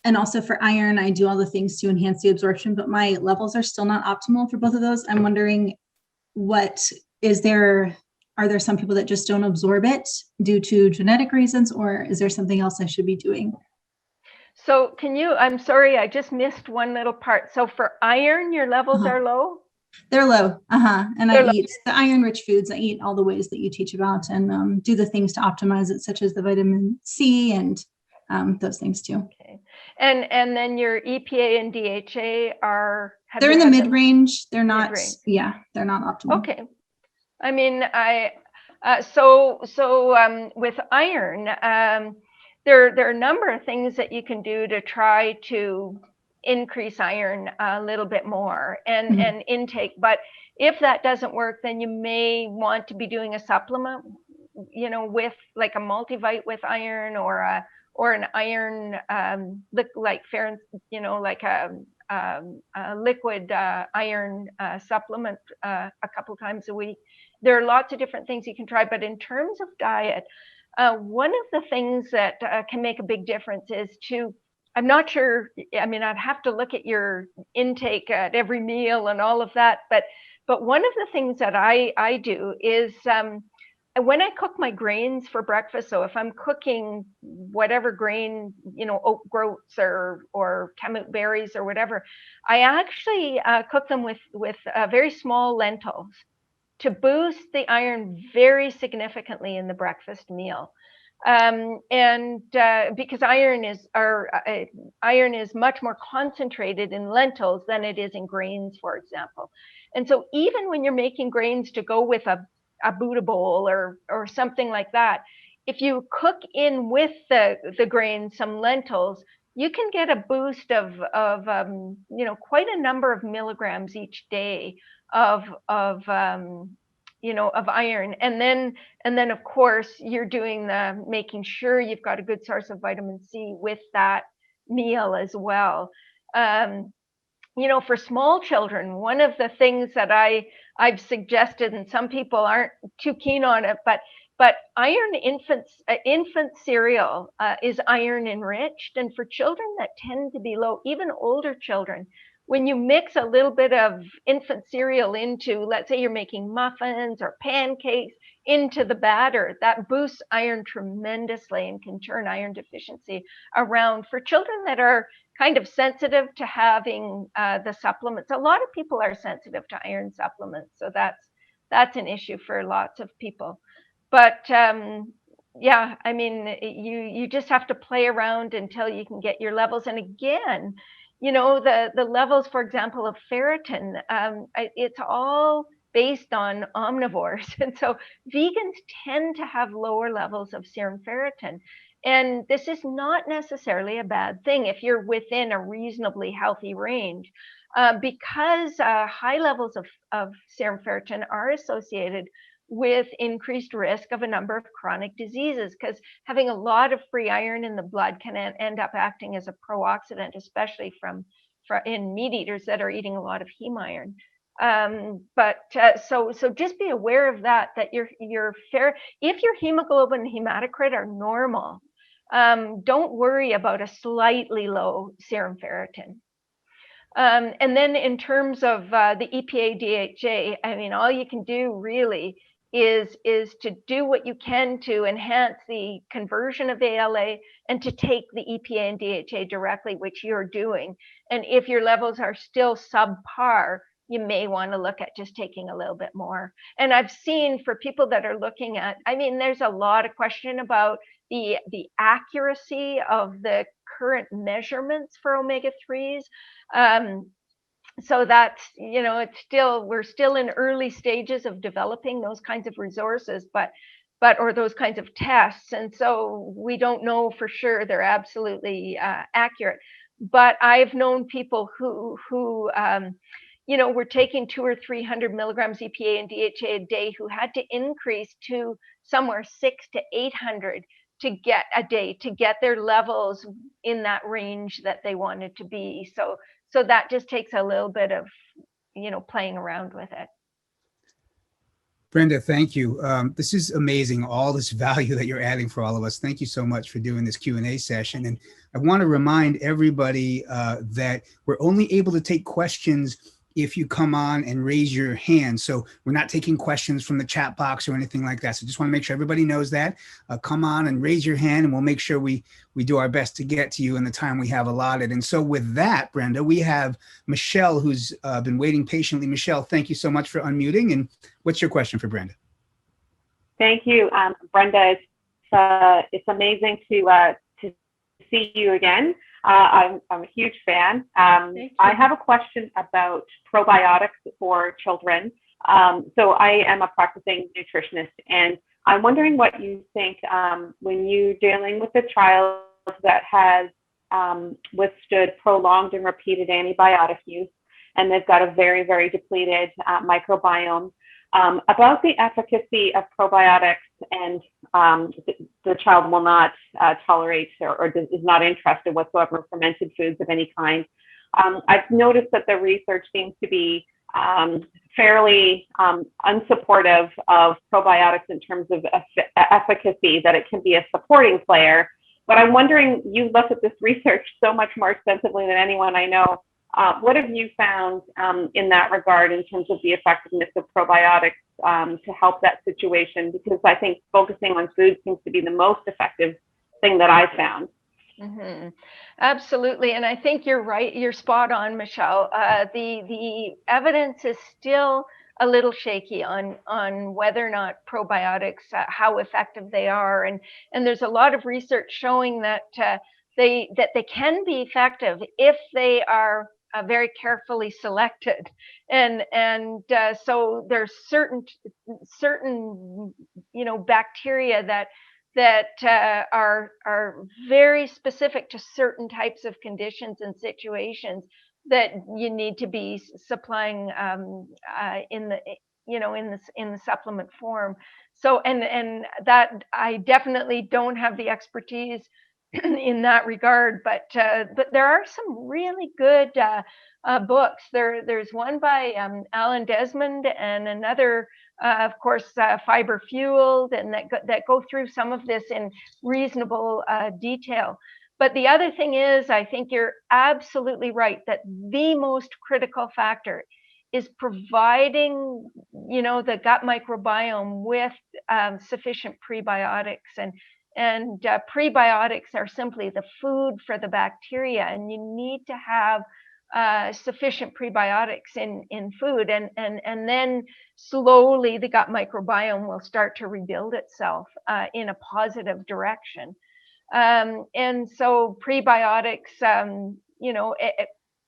And also for iron, I do all the things to enhance the absorption, but my levels are still not optimal for both of those. I'm wondering, are there some people that just don't absorb it due to genetic reasons, or is there something else I should be doing? So I'm sorry, I just missed one little part. So for iron, your levels are low? They're low. And I eat the iron-rich foods. I eat all the ways that you teach about, and do the things to optimize it, such as the vitamin C and those things too. Okay. And then your EPA and DHA they're in the mid-range. They're not, they're not optimal. Okay. I mean, with iron, there are a number of things that you can do to try to increase iron a little bit more and intake. But if that doesn't work, then you may want to be doing a supplement, with like a multivite with iron, or an iron like a liquid iron supplement a couple times a week. There are lots of different things you can try, but in terms of diet, one of the things that can make a big difference is I'm not sure, I mean, I'd have to look at your intake at every meal and all of that, but one of the things that I do is when I cook my grains for breakfast, so if I'm cooking whatever grain, oat groats or kamut berries or whatever, I actually cook them with very small lentils. to boost the iron very significantly in the breakfast meal. Because iron is much more concentrated in lentils than it is in grains, for example. And so even when you're making grains to go with a Buddha bowl or something like that, if you cook in with the grains some lentils, you can get a boost of quite a number of milligrams each day of iron. And then of course you're doing the making sure you've got a good source of vitamin C with that meal as well. For small children, one of the things that I've suggested, and some people aren't too keen on it, but iron infant cereal is iron enriched. And for children that tend to be low, even older children, when you mix a little bit of infant cereal into, let's say you're making muffins or pancakes, into the batter, that boosts iron tremendously and can turn iron deficiency around. For children that are kind of sensitive to having the supplements, a lot of people are sensitive to iron supplements, so that's an issue for lots of people. But yeah, I mean, you just have to play around until you can get your levels. And again, the levels, for example, of ferritin, it's all based on omnivores. And so vegans tend to have lower levels of serum ferritin. And this is not necessarily a bad thing if you're within a reasonably healthy range, because high levels of serum ferritin are associated with increased risk of a number of chronic diseases, because having a lot of free iron in the blood can end up acting as a pro-oxidant, especially in meat eaters that are eating a lot of heme iron. So just be aware of that if your hemoglobin and hematocrit are normal, don't worry about a slightly low serum ferritin. And then in terms of the EPA DHA, I mean, all you can do really is to do what you can to enhance the conversion of ALA and to take the EPA and DHA directly, which you're doing. And if your levels are still subpar, you may want to look at just taking a little bit more. And I've seen for people that are looking at, I mean, there's a lot of question about the accuracy of the current measurements for omega-3s. So that's, we're still in early stages of developing those kinds of resources, or those kinds of tests. And so we don't know for sure they're absolutely accurate. But I've known people who were taking 200 or 300 milligrams EPA and DHA a day who had to increase to somewhere 600 to 800 to get their levels in that range that they wanted to be. So that just takes a little bit of, playing around with it. Brenda, thank you. This is amazing, all this value that you're adding for all of us. Thank you so much for doing this Q&A session. And I want to remind everybody that we're only able to take questions if you come on and raise your hand. So we're not taking questions from the chat box or anything like that. So just want to make sure everybody knows that. Come on and raise your hand, and we'll make sure we do our best to get to you in the time we have allotted. And so with that, Brenda, we have Michelle, who's been waiting patiently. Michelle, thank you so much for unmuting. And what's your question for Brenda? Thank you, Brenda. It's amazing to see you again. I'm a huge fan. I have a question about probiotics for children. So I am a practicing nutritionist, and I'm wondering what you think when you're dealing with a child that has withstood prolonged and repeated antibiotic use, and they've got a very, very depleted microbiome, about the efficacy of probiotics, and the child will not tolerate or is not interested whatsoever in fermented foods of any kind. I've noticed that the research seems to be fairly unsupportive of probiotics in terms of efficacy, that it can be a supporting player. But I'm wondering, you look at this research so much more extensively than anyone I know. What have you found in that regard in terms of the effectiveness of probiotics to help that situation? Because I think focusing on food seems to be the most effective thing that I've found. Mm-hmm. Absolutely. And I think you're right. You're spot on, Michelle. The evidence is still a little shaky on whether or not probiotics, how effective they are. And there's a lot of research showing that they can be effective if they are very carefully selected. And so there's certain bacteria that are very specific to certain types of conditions and situations that you need to be supplying in the supplement form. So and that I definitely don't have the expertise in that regard, but there are some really good books. There's one by Alan Desmond and another, of course, Fiber Fueled, and that go through some of this in reasonable detail. But the other thing is, I think you're absolutely right that the most critical factor is providing, the gut microbiome with sufficient prebiotics. And prebiotics are simply the food for the bacteria, and you need to have sufficient prebiotics in food, and then slowly the gut microbiome will start to rebuild itself in a positive direction. And so prebiotics,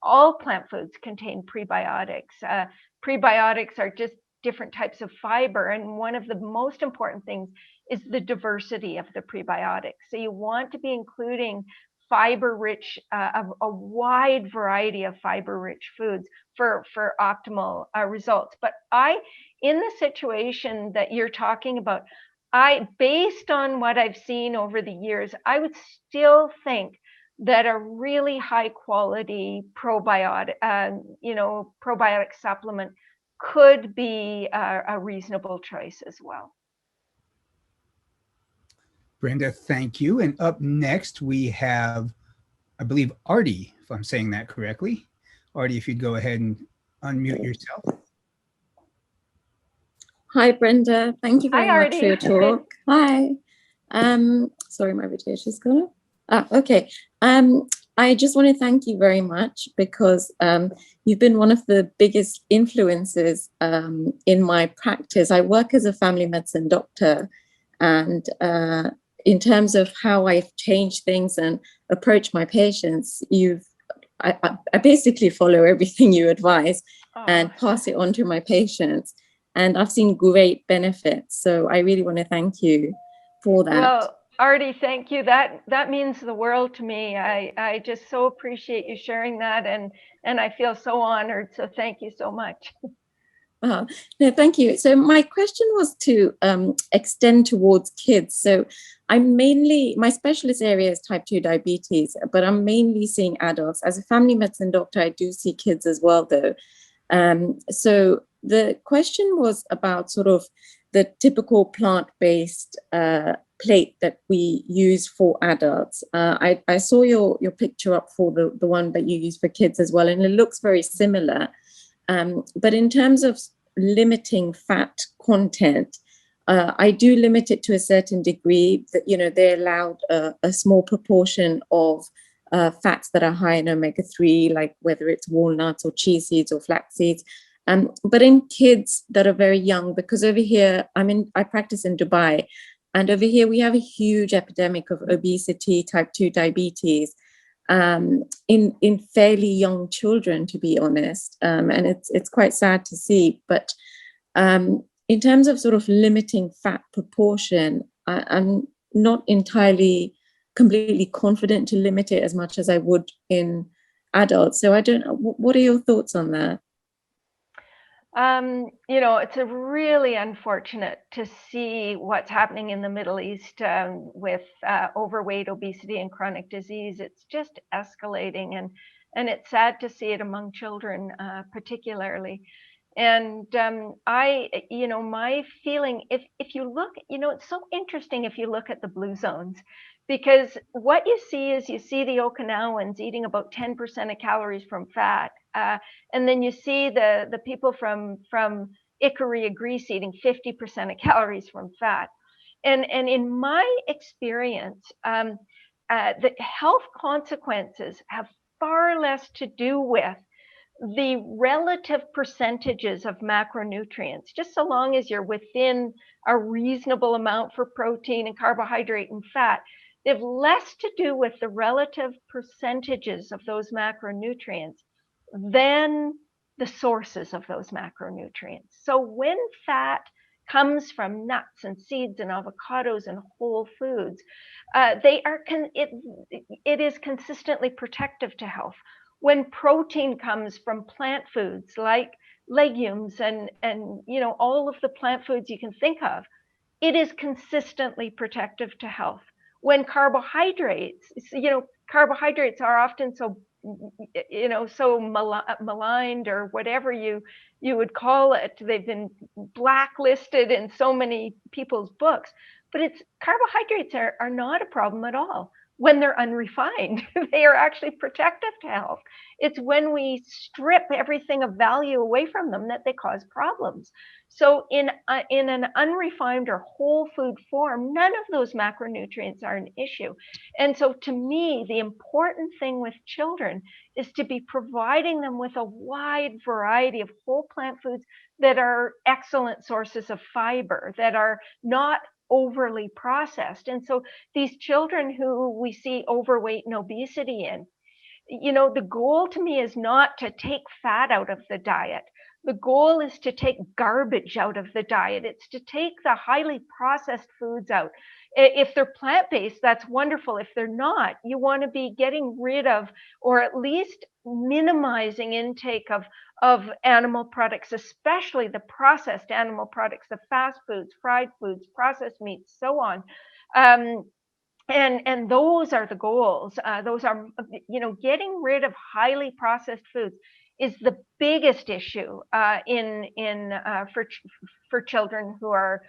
all plant foods contain prebiotics. Prebiotics are just different types of fiber, and one of the most important things is the diversity of the prebiotics. So you want to be including fiber-rich, a wide variety of fiber-rich foods for optimal results. But in the situation that you're talking about, based on what I've seen over the years, I would still think that a really high quality probiotic supplement could be a reasonable choice as well. Brenda, thank you. And up next, we have, I believe, Artie, if I'm saying that correctly. Artie, if you'd go ahead and unmute yourself. Hi, Brenda. Thank you very much for your talk. Hi. Sorry, my video is gone. Okay. I just want to thank you very much because you've been one of the biggest influences in my practice. I work as a family medicine doctor, and in terms of how I've changed things and approach my patients, I basically follow everything you advise and pass it on to my patients. And I've seen great benefits. So I really want to thank you for that. Well, Artie, thank you. That means the world to me. I just so appreciate you sharing that, and I feel so honored. So thank you so much. No, thank you. So my question was to extend towards kids. So my specialist area is type 2 diabetes, but I'm mainly seeing adults. As a family medicine doctor, I do see kids as well, though. So the question was about sort of the typical plant-based plate that we use for adults. I saw your picture up for the one that you use for kids as well, and it looks very similar. But in terms of limiting fat content, I do limit it to a certain degree that, they're allowed a small proportion of fats that are high in omega-3, like whether it's walnuts or chia seeds or flax seeds. But in kids that are very young, because over here, I practice in Dubai, and over here we have a huge epidemic of obesity, type 2 diabetes, in fairly young children, to be honest. And it's quite sad to see. But in terms of sort of limiting fat proportion, I'm not entirely completely confident to limit it as much as I would in adults. So I don't know, what are your thoughts on that? It's a really unfortunate to see what's happening in the Middle East with overweight, obesity, and chronic disease. It's just escalating, and it's sad to see it among children, particularly. And my feeling, if you look, it's so interesting if you look at the blue zones, because what you see is the Okinawans eating about 10% of calories from fat. And then you see the people from Ikaria, Greece, eating 50% of calories from fat. And in my experience, the health consequences have far less to do with the relative percentages of macronutrients, just so long as you're within a reasonable amount for protein and carbohydrate and fat, they have less to do with the relative percentages of those macronutrients than the sources of those macronutrients. So when fat comes from nuts and seeds and avocados and whole foods, it is consistently protective to health. When protein comes from plant foods like legumes and all of the plant foods you can think of, it is consistently protective to health. When carbohydrates, carbohydrates are often so maligned, or whatever you would call it. They've been blacklisted in so many people's books, but carbohydrates are not a problem at all. When they're unrefined, they are actually protective to health. It's when we strip everything of value away from them that they cause problems. So in an unrefined or whole food form, none of those macronutrients are an issue. And so to me, the important thing with children is to be providing them with a wide variety of whole plant foods that are excellent sources of fiber, that are not overly processed. And so these children who we see overweight and obesity in, the goal to me is not to take fat out of the diet. The goal is to take garbage out of the diet. It's to take the highly processed foods out. If they're plant-based, that's wonderful. If they're not, you want to be getting rid of, or at least minimizing intake of animal products, especially the processed animal products, the fast foods, fried foods, processed meats, so on. And those are the goals. Those are, getting rid of highly processed foods is the biggest issue for children who are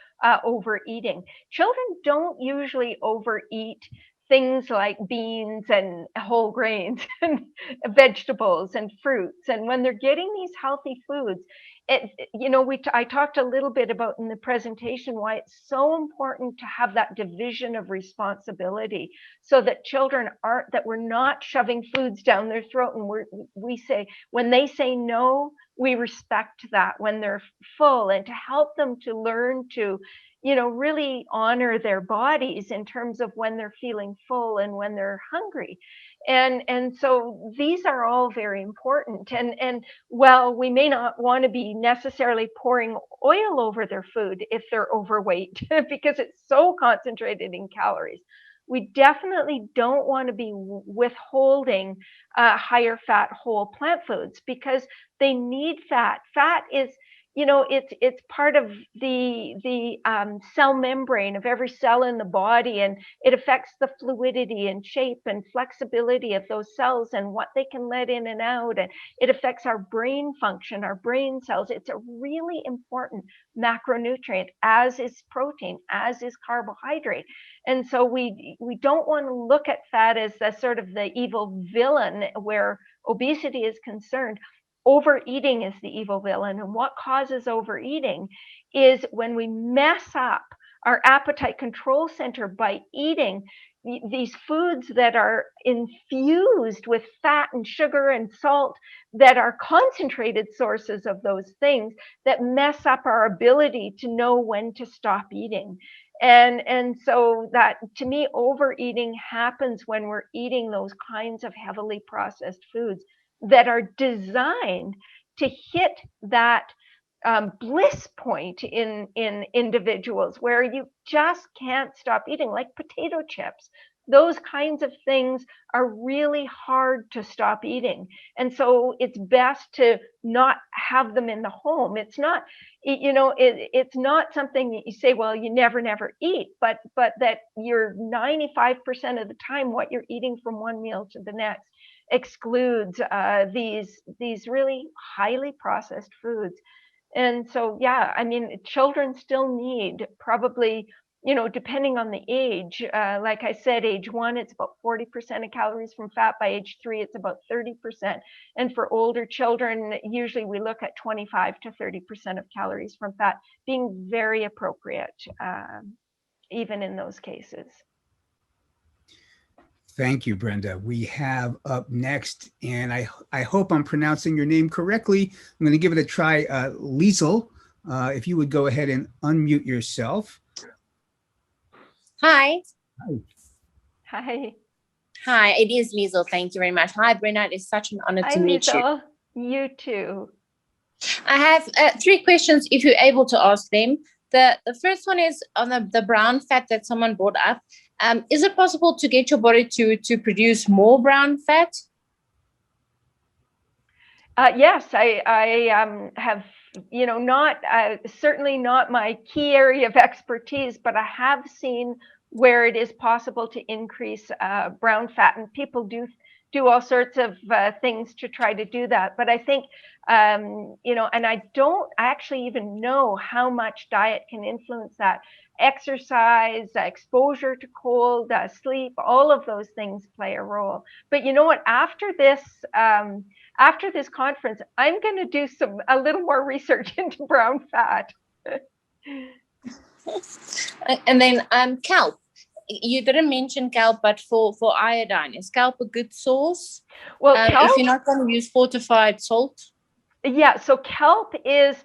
overeating. Children don't usually overeat things like beans and whole grains and vegetables and fruits. And when they're getting these healthy foods, I talked a little bit about in the presentation why it's so important to have that division of responsibility, so that we're not shoving foods down their throat, and we say, when they say no, we respect that when they're full, and to help them to learn to really honor their bodies in terms of when they're feeling full and when they're hungry. And so these are all very important. And well, we may not want to be necessarily pouring oil over their food if they're overweight because it's so concentrated in calories. We definitely don't want to be withholding higher fat whole plant foods because they need fat. Fat is, it's part of the cell membrane of every cell in the body, and it affects the fluidity and shape and flexibility of those cells and what they can let in and out, and it affects our brain function, our brain cells. It's a really important macronutrient, as is protein, as is carbohydrate. And so we don't want to look at fat as the sort of the evil villain where obesity is concerned. Overeating is the evil villain. And what causes overeating is when we mess up our appetite control center by eating these foods that are infused with fat and sugar and salt, that are concentrated sources of those things, that mess up our ability to know when to stop eating. And so that, to me, overeating happens when we're eating those kinds of heavily processed foods that are designed to hit that bliss point in individuals where you just can't stop eating, like potato chips. Those kinds of things are really hard to stop eating. And so it's best to not have them in the home. It's not, it's not something that you say, well, you never eat, but that you're 95% of the time what you're eating from one meal to the next excludes these really highly processed foods. And so, yeah, I mean, children still need probably, depending on the age, like I said, age 1, it's about 40% of calories from fat. By age 3, it's about 30%. And for older children, usually we look at 25 to 30% of calories from fat being very appropriate, even in those cases. Thank you, Brenda. We have up next, and I hope I'm pronouncing your name correctly. I'm going to give it a try. Liesel, if you would go ahead and unmute yourself. Hi. Hi. Hi, it is Liesel. Thank you very much. Hi, Brenda. It's such an honor Hi, to meet you. Liesel. You too. I have 3 questions if you're able to ask them. The first one is on the brown fat that someone brought up. Is it possible to get your body to produce more brown fat? Yes, I have, not certainly not my key area of expertise, but I have seen where it is possible to increase brown fat, and people do all sorts of things to try to do that. But I think, and I don't actually even know how much diet can influence that. Exercise, exposure to cold, sleep, all of those things play a role. But you know what? After this conference, I'm going to do a little more research into brown fat. And then kelp. You didn't mention kelp, but for iodine, is kelp a good source? Well, kelp, if you're not going to use fortified salt. Yeah, so kelp is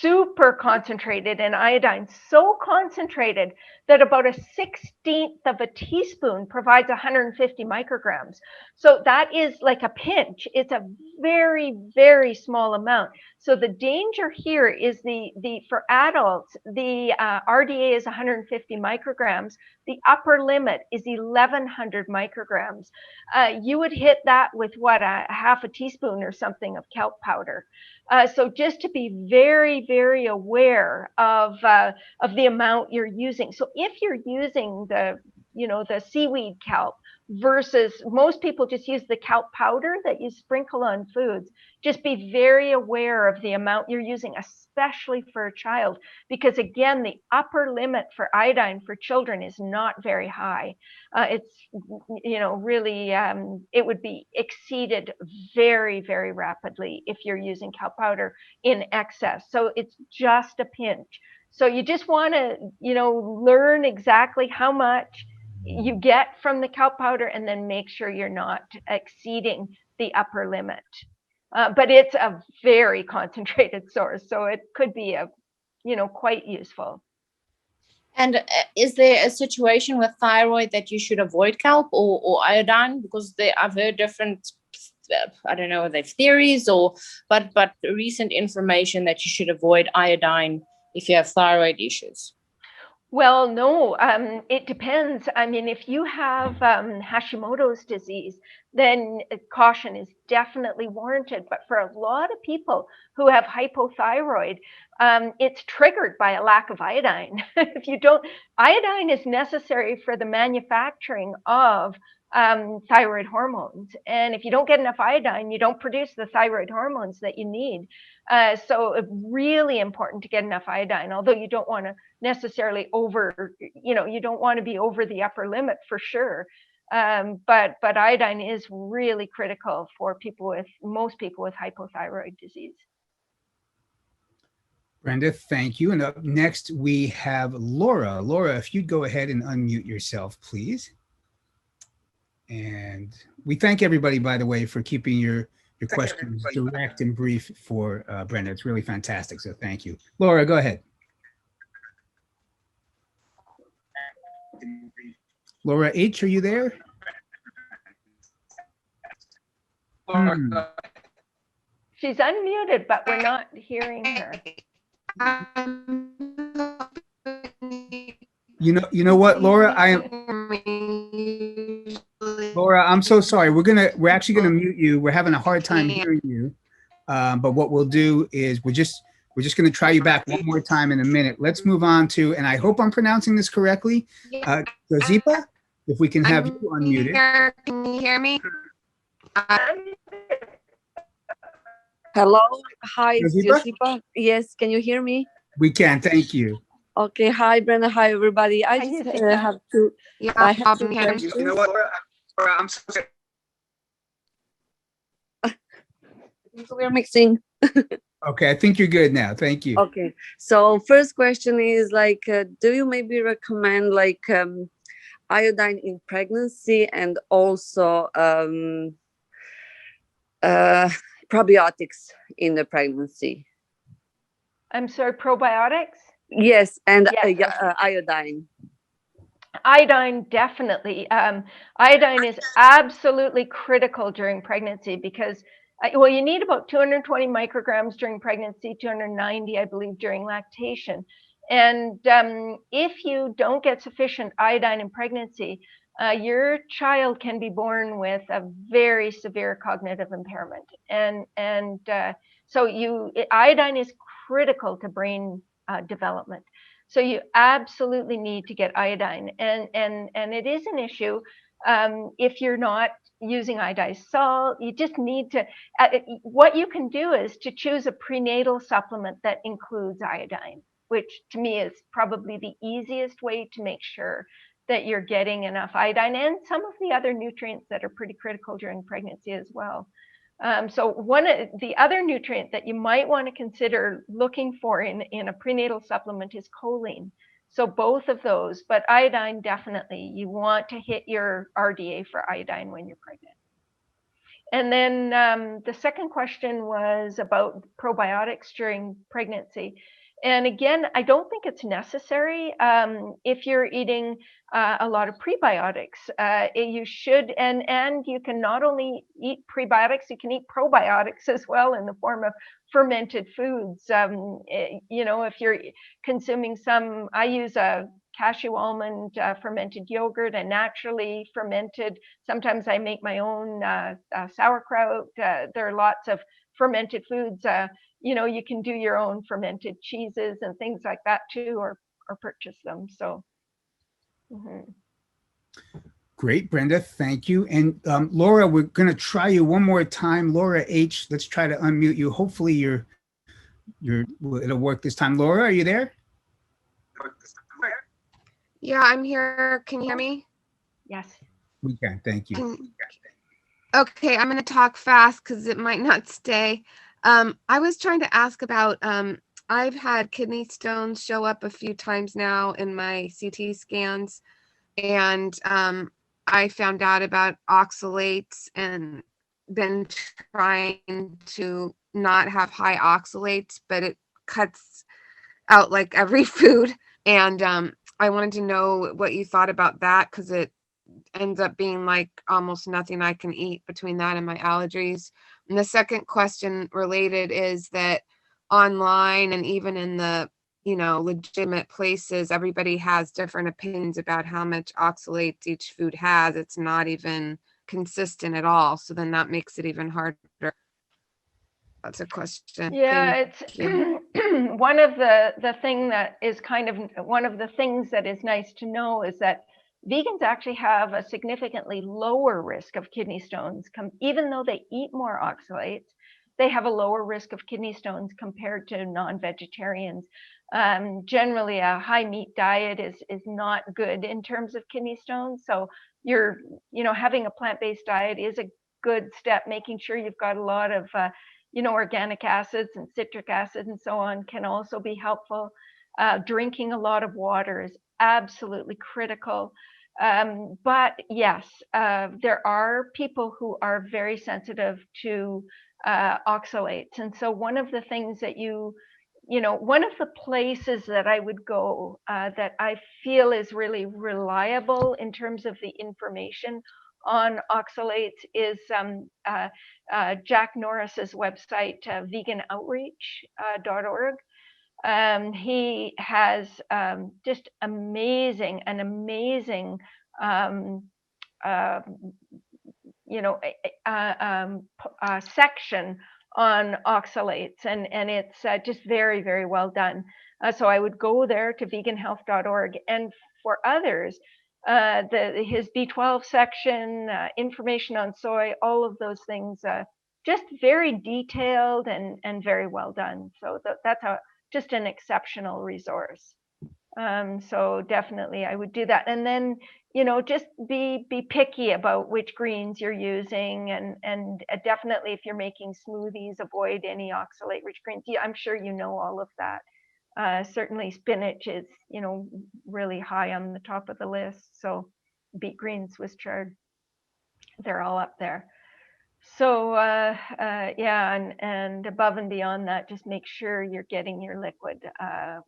super concentrated in iodine, so concentrated that about 1/16 of a teaspoon provides 150 micrograms. So that is like a pinch. It's a very, very small amount. So the danger here is for adults, the RDA is 150 micrograms. The upper limit is 1,100 micrograms. You would hit that with what, a half a teaspoon or something of kelp powder. So just to be very, very aware of the amount you're using. So if you're using the seaweed kelp versus most people just use the kelp powder that you sprinkle on foods, just be very aware of the amount you're using, especially for a child, because again, the upper limit for iodine for children is not very high. It's, really, it would be exceeded very, very rapidly if you're using kelp powder in excess. So it's just a pinch. So you just want to, learn exactly how much you get from the kelp powder and then make sure you're not exceeding the upper limit. But it's a very concentrated source, so it could be quite useful. And is there a situation with thyroid that you should avoid kelp or iodine? Because I've heard different, I don't know, they've theories but recent information that you should avoid iodine if you have thyroid issues. Well, no, it depends. I mean, if you have Hashimoto's disease, then caution is definitely warranted. But for a lot of people who have hypothyroid, it's triggered by a lack of iodine. Iodine is necessary for the manufacturing of thyroid hormones. And if you don't get enough iodine, you don't produce the thyroid hormones that you need. So it's really important to get enough iodine, although you don't want to necessarily you don't want to be over the upper limit for sure. But iodine is really critical for most people with hypothyroid disease. Brenda, thank you. And up next, we have Laura. Laura, if you'd go ahead and unmute yourself, please. And we thank everybody, by the way, for keeping your questions direct and brief for Brenda. It's really fantastic. So thank you. Laura, go ahead. Laura H., are you there? She's unmuted, but we're not hearing her. You know what, Laura? Laura, I'm so sorry. We're actually gonna mute you. We're having a hard time hearing you. But what we'll do is we're just gonna try you back one more time in a minute. Let's move on to, and I hope I'm pronouncing this correctly, Josepa, if we can have you unmuted. Can you hear me? Hello. Hi, Josepa. Yes, can you hear me? We can. Thank you. Okay. Hi, Brenda. Hi, everybody. I just have two. I have two questions. You know what, Laura? I'm so sorry. We're mixing. Okay, I think you're good now. Thank you. Okay. So first question is do you maybe recommend iodine in pregnancy and also probiotics in the pregnancy. I'm sorry, probiotics? Yes, and Yes, okay. iodine. Iodine, definitely. Iodine is absolutely critical during pregnancy because, well, you need about 220 micrograms during pregnancy, 290, I believe, during lactation. And if you don't get sufficient iodine in pregnancy, your child can be born with a very severe cognitive impairment. And so iodine is critical to brain development. So you absolutely need to get iodine, and it is an issue if you're not using iodized salt. You just need to. What you can do is to choose a prenatal supplement that includes iodine, which to me is probably the easiest way to make sure that you're getting enough iodine and some of the other nutrients that are pretty critical during pregnancy as well. So one of the other nutrient that you might want to consider looking for in a prenatal supplement is choline. So both of those, but iodine, definitely, you want to hit your RDA for iodine when you're pregnant. And then the second question was about probiotics during pregnancy. And again, I don't think it's necessary if you're eating a lot of prebiotics. You should, and you can not only eat prebiotics, you can eat probiotics as well in the form of fermented foods. You know, if you're consuming some, I use a cashew almond fermented yogurt and naturally fermented. Sometimes I make my own sauerkraut. There are lots of fermented foods. You know, you can do your own fermented cheeses and things like that too, or purchase them. So. Mm-hmm. Great, Brenda, thank you. And Laura, we're going to try you one more time. Laura H, let's try to unmute you. Hopefully it'll work this time. Laura, are you there? Yeah, I'm here. Can you hear me? Yes. We can, thank you. Okay, I'm going to talk fast because it might not stay. I was trying to ask about, I've had kidney stones show up a few times now in my CT scans, and I found out about oxalates and been trying to not have high oxalates, but it cuts out like every food. And I wanted to know what you thought about that, because it ends up being like almost nothing I can eat between that and my allergies. And the second question related is that online and even in the, you know, legitimate places, everybody has different opinions about how much oxalates each food has. It's not even consistent at all. So then that makes it even harder. That's a question. Yeah, it's one of the thing that is kind of one of the things that is nice to know is that vegans actually have a significantly lower risk of kidney stones. Even though they eat more oxalates, they have a lower risk of kidney stones compared to non-vegetarians. Generally, a high meat diet is not good in terms of kidney stones. So having a plant-based diet is a good step. Making sure you've got a lot of organic acids and citric acid and so on can also be helpful. Drinking a lot of water is absolutely critical. But yes, there are people who are very sensitive to oxalates. And so one of the things that one of the places that I would go that I feel is really reliable in terms of the information on oxalates is Jack Norris's website, veganoutreach.org. He has just amazing section on oxalates, and it's just very, very well done. So I would go there to veganhealth.org. And for others, his B12 section, information on soy, all of those things, just very detailed and very well done. So that's just an exceptional resource. So definitely I would do that. And then, just be picky about which greens you're using, and definitely if you're making smoothies, avoid any oxalate rich greens. Yeah, I'm sure you know all of that. Certainly spinach is, really high on the top of the list. So beet greens, Swiss chard. They're all up there. So yeah, and above and beyond that, just make sure you're getting your liquid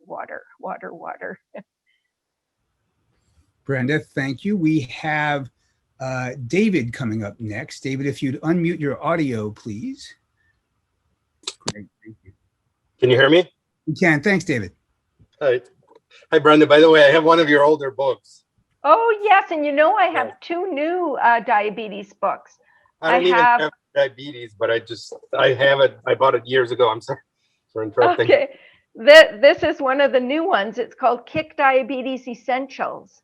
water. Brenda, thank you. We have David coming up next. David, if you'd unmute your audio, please. Great, thank you. Can you hear me? We can. Thanks, David. Hi, Brenda. By the way, I have one of your older books. Oh yes, and I have 2 new diabetes books. I don't even have diabetes, but I have it. I bought it years ago. I'm sorry for interrupting. Okay, this is one of the new ones. It's called Kick Diabetes Essentials.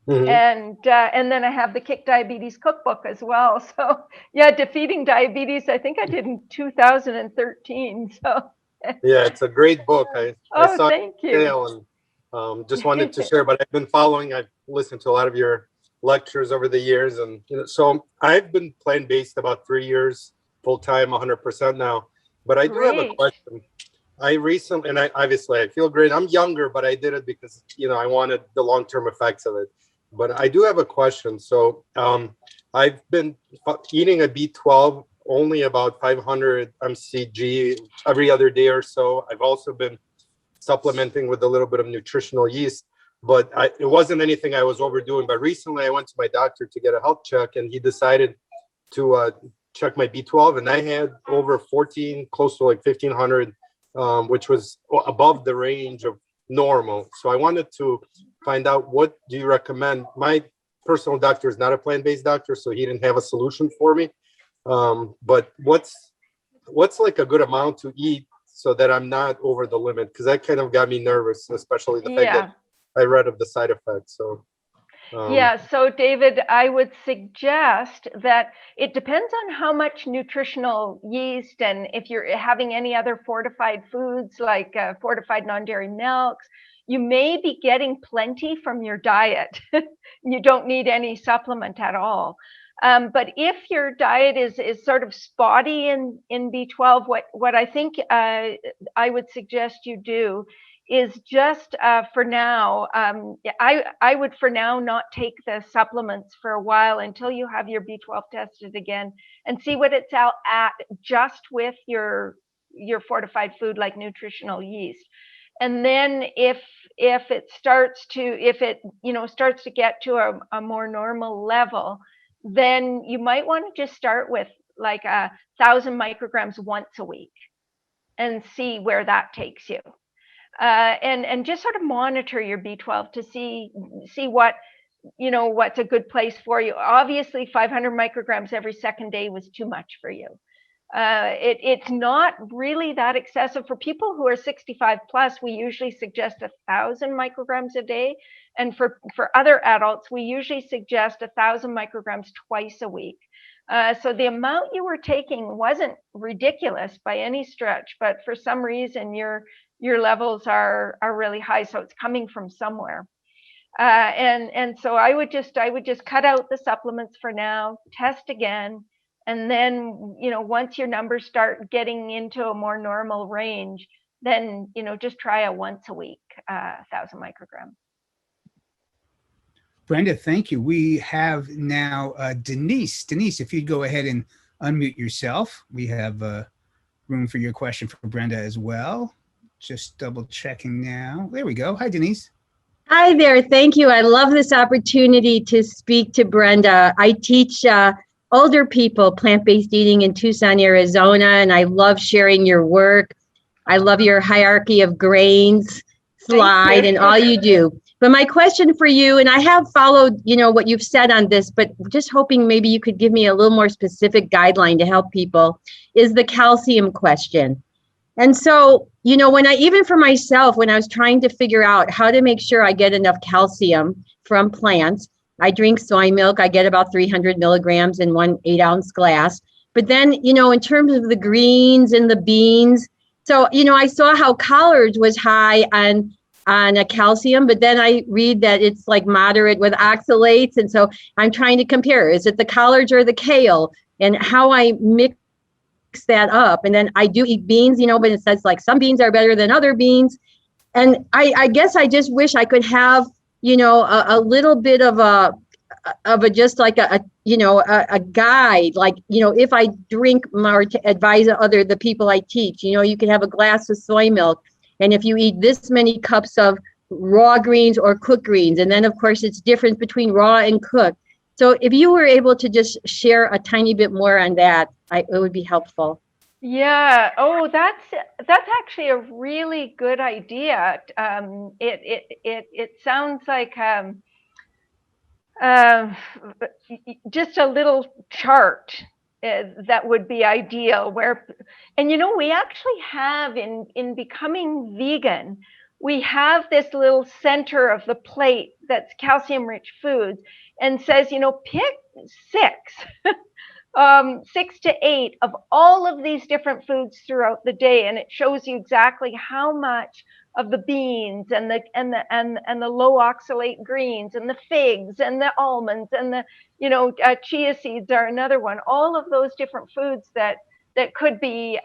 Mm-hmm. And then I have the Kick Diabetes Cookbook as well. So yeah, Defeating Diabetes, I think I did in 2013. So yeah, it's a great book. I saw thank you. And just wanted to share, but I've been following. I've listened to a lot of your lectures over the years, and so I've been plant-based about 3 years, full-time, 100% now. But I do have a question. I recently, and I feel great. I'm younger, but I did it because I wanted the long-term effects of it. But I do have a question. So I've been eating a B12 only about 500 mcg every other day or so. I've also been supplementing with a little bit of nutritional yeast, but it wasn't anything I was overdoing. But recently I went to my doctor to get a health check, and he decided to check my B12, and I had over 14, close to like 1500, which was above the range of normal. So I wanted to find out, what do you recommend? My personal doctor is not a plant-based doctor, so he didn't have a solution for me. But what's like a good amount to eat so that I'm not over the limit? Because that kind of got me nervous, especially the fact that I read of the side effects. So so David, I would suggest that it depends on how much nutritional yeast, and if you're having any other fortified foods like fortified non-dairy milks, you may be getting plenty from your diet. You don't need any supplement at all. But if your diet is sort of spotty in B12, what I think I would suggest you do is just for now, I would for now not take the supplements for a while until you have your B12 tested again and see what it's out at just with your fortified food like nutritional yeast. And then if it starts to get to a more normal level, then you might want to just start with like 1,000 micrograms once a week and see where that takes you. And just sort of monitor your B12 to see what's a good place for you. Obviously 500 micrograms every second day was too much for you. It's not really that excessive. For people who are 65 plus, we usually suggest 1,000 micrograms a day. And for other adults, we usually suggest 1,000 micrograms twice a week. So the amount you were taking wasn't ridiculous by any stretch, but for some reason your levels are really high. So it's coming from somewhere. And so I would just cut out the supplements for now, test again. And then, once your numbers start getting into a more normal range, then, just try a once a week, 1,000 micrograms. Brenda, thank you. We have now Denise. Denise, if you'd go ahead and unmute yourself. We have room for your question for Brenda as well. Just double checking now. There we go. Hi, Denise. Hi there. Thank you. I love this opportunity to speak to Brenda. I teach older people plant-based eating in Tucson, Arizona, and I love sharing your work. I love your hierarchy of grains slide and all you do. But my question for you, and I have followed, what you've said on this, but just hoping maybe you could give me a little more specific guideline to help people, is the calcium question. And so, even for myself, when I was trying to figure out how to make sure I get enough calcium from plants, I drink soy milk. I get about 300 milligrams in 1 8-ounce glass. But then, in terms of the greens and the beans, so, I saw how collards was high on a calcium, but then I read that it's like moderate with oxalates. And so I'm trying to compare, is it the collards or the kale, and how I mix that up. And then I do eat beans, but it says like some beans are better than other beans. And I guess I just wish I could have, a little bit of just like a guide, like, if I drink or advise the people I teach, you can have a glass of soy milk, and if you eat this many cups of raw greens or cooked greens, and then of course it's different between raw and cooked. So if you were able to just share a tiny bit more on that, it would be helpful. Yeah. Oh, that's actually a really good idea. It sounds like just a little chart that would be ideal. And we actually have in becoming vegan, we have this little center of the plate that's calcium-rich foods, and says, pick 6 to 8 of all of these different foods throughout the day, and it shows you exactly how much of the beans and the low oxalate greens and the figs and the almonds and the chia seeds are another one. All of those different foods that could be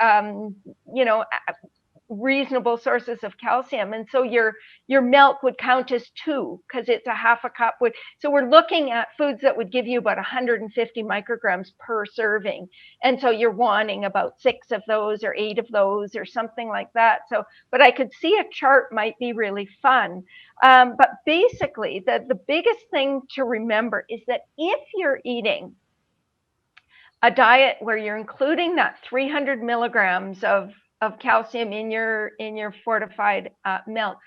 reasonable sources of calcium. And so your milk would count as 2 because it's a half a cup. So we're looking at foods that would give you about 150 micrograms per serving. And so you're wanting about 6 of those or 8 of those or something like that. So, but I could see a chart might be really fun. But basically the biggest thing to remember is that if you're eating a diet where you're including that 300 milligrams of calcium in your fortified milk,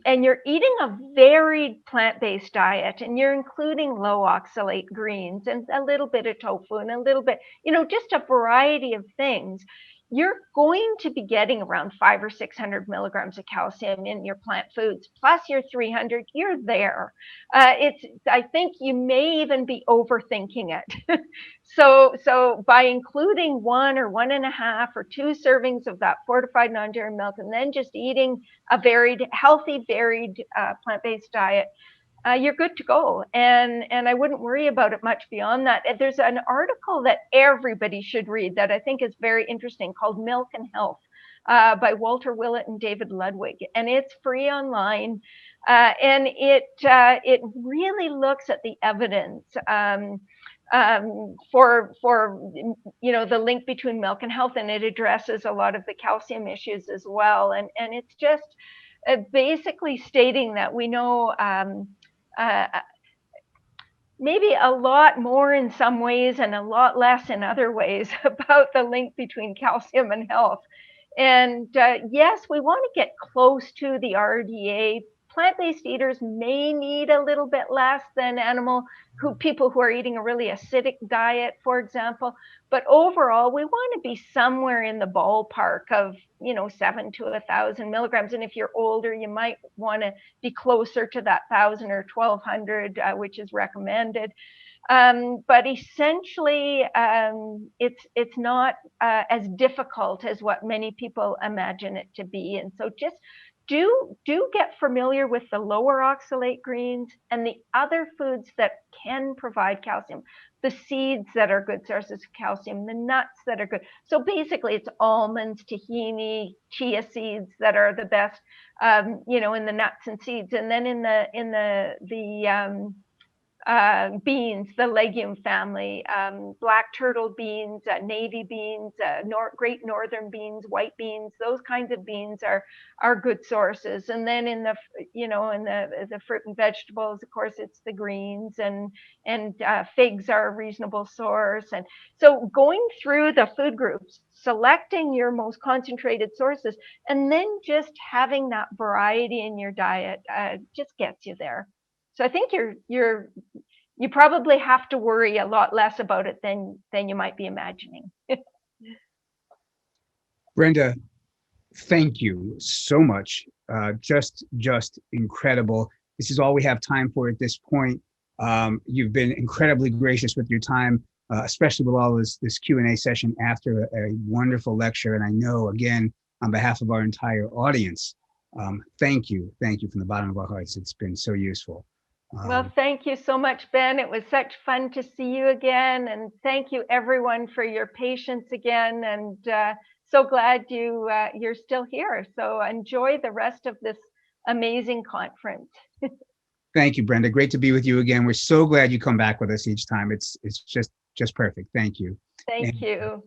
and you're eating a varied plant-based diet, and you're including low oxalate greens and a little bit of tofu and a little bit, just a variety of things, you're going to be getting around 500 or 600 milligrams of calcium in your plant foods, plus your 300, you're there. I think you may even be overthinking it. So by including 1 or 1.5 or 2 servings of that fortified non-dairy milk, and then just eating a healthy, varied plant-based diet, you're good to go. And I wouldn't worry about it much beyond that. There's an article that everybody should read that I think is very interesting called Milk and Health by Walter Willett and David Ludwig. And it's free online. And it really looks at the evidence for the link between milk and health, and it addresses a lot of the calcium issues as well. And it's just basically stating that we know maybe a lot more in some ways and a lot less in other ways about the link between calcium and health. And yes, we want to get close to the RDA. Plant-based eaters may need a little bit less than people who are eating a really acidic diet, for example. But overall, we want to be somewhere in the ballpark of 7 to 1,000 milligrams. And if you're older, you might want to be closer to that 1,000 or 1,200, which is recommended. But essentially, it's not as difficult as what many people imagine it to be. And so just do get familiar with the lower oxalate greens and the other foods that can provide calcium, the seeds that are good sources of calcium, the nuts that are good. So basically it's almonds, tahini, chia seeds that are the best, in the nuts and seeds. And then in the beans, the legume family, black turtle beans, navy beans, great northern beans, white beans, those kinds of beans are good sources. And then in the fruit and vegetables, of course, it's the greens, and figs are a reasonable source. And so going through the food groups, selecting your most concentrated sources, and then just having that variety in your diet just gets you there. So I think you probably have to worry a lot less about it than you might be imagining. Brenda, thank you so much. Just incredible. This is all we have time for at this point. You've been incredibly gracious with your time, especially with all this Q&A session after a wonderful lecture. And I know, again, on behalf of our entire audience, thank you from the bottom of our hearts. It's been so useful. Well, thank you so much, Ben. It was such fun to see you again. And thank you, everyone, for your patience again. And so glad you're still here. So enjoy the rest of this amazing conference. Thank you, Brenda. Great to be with you again. We're so glad you come back with us each time. It's just perfect. Thank you. Thank you.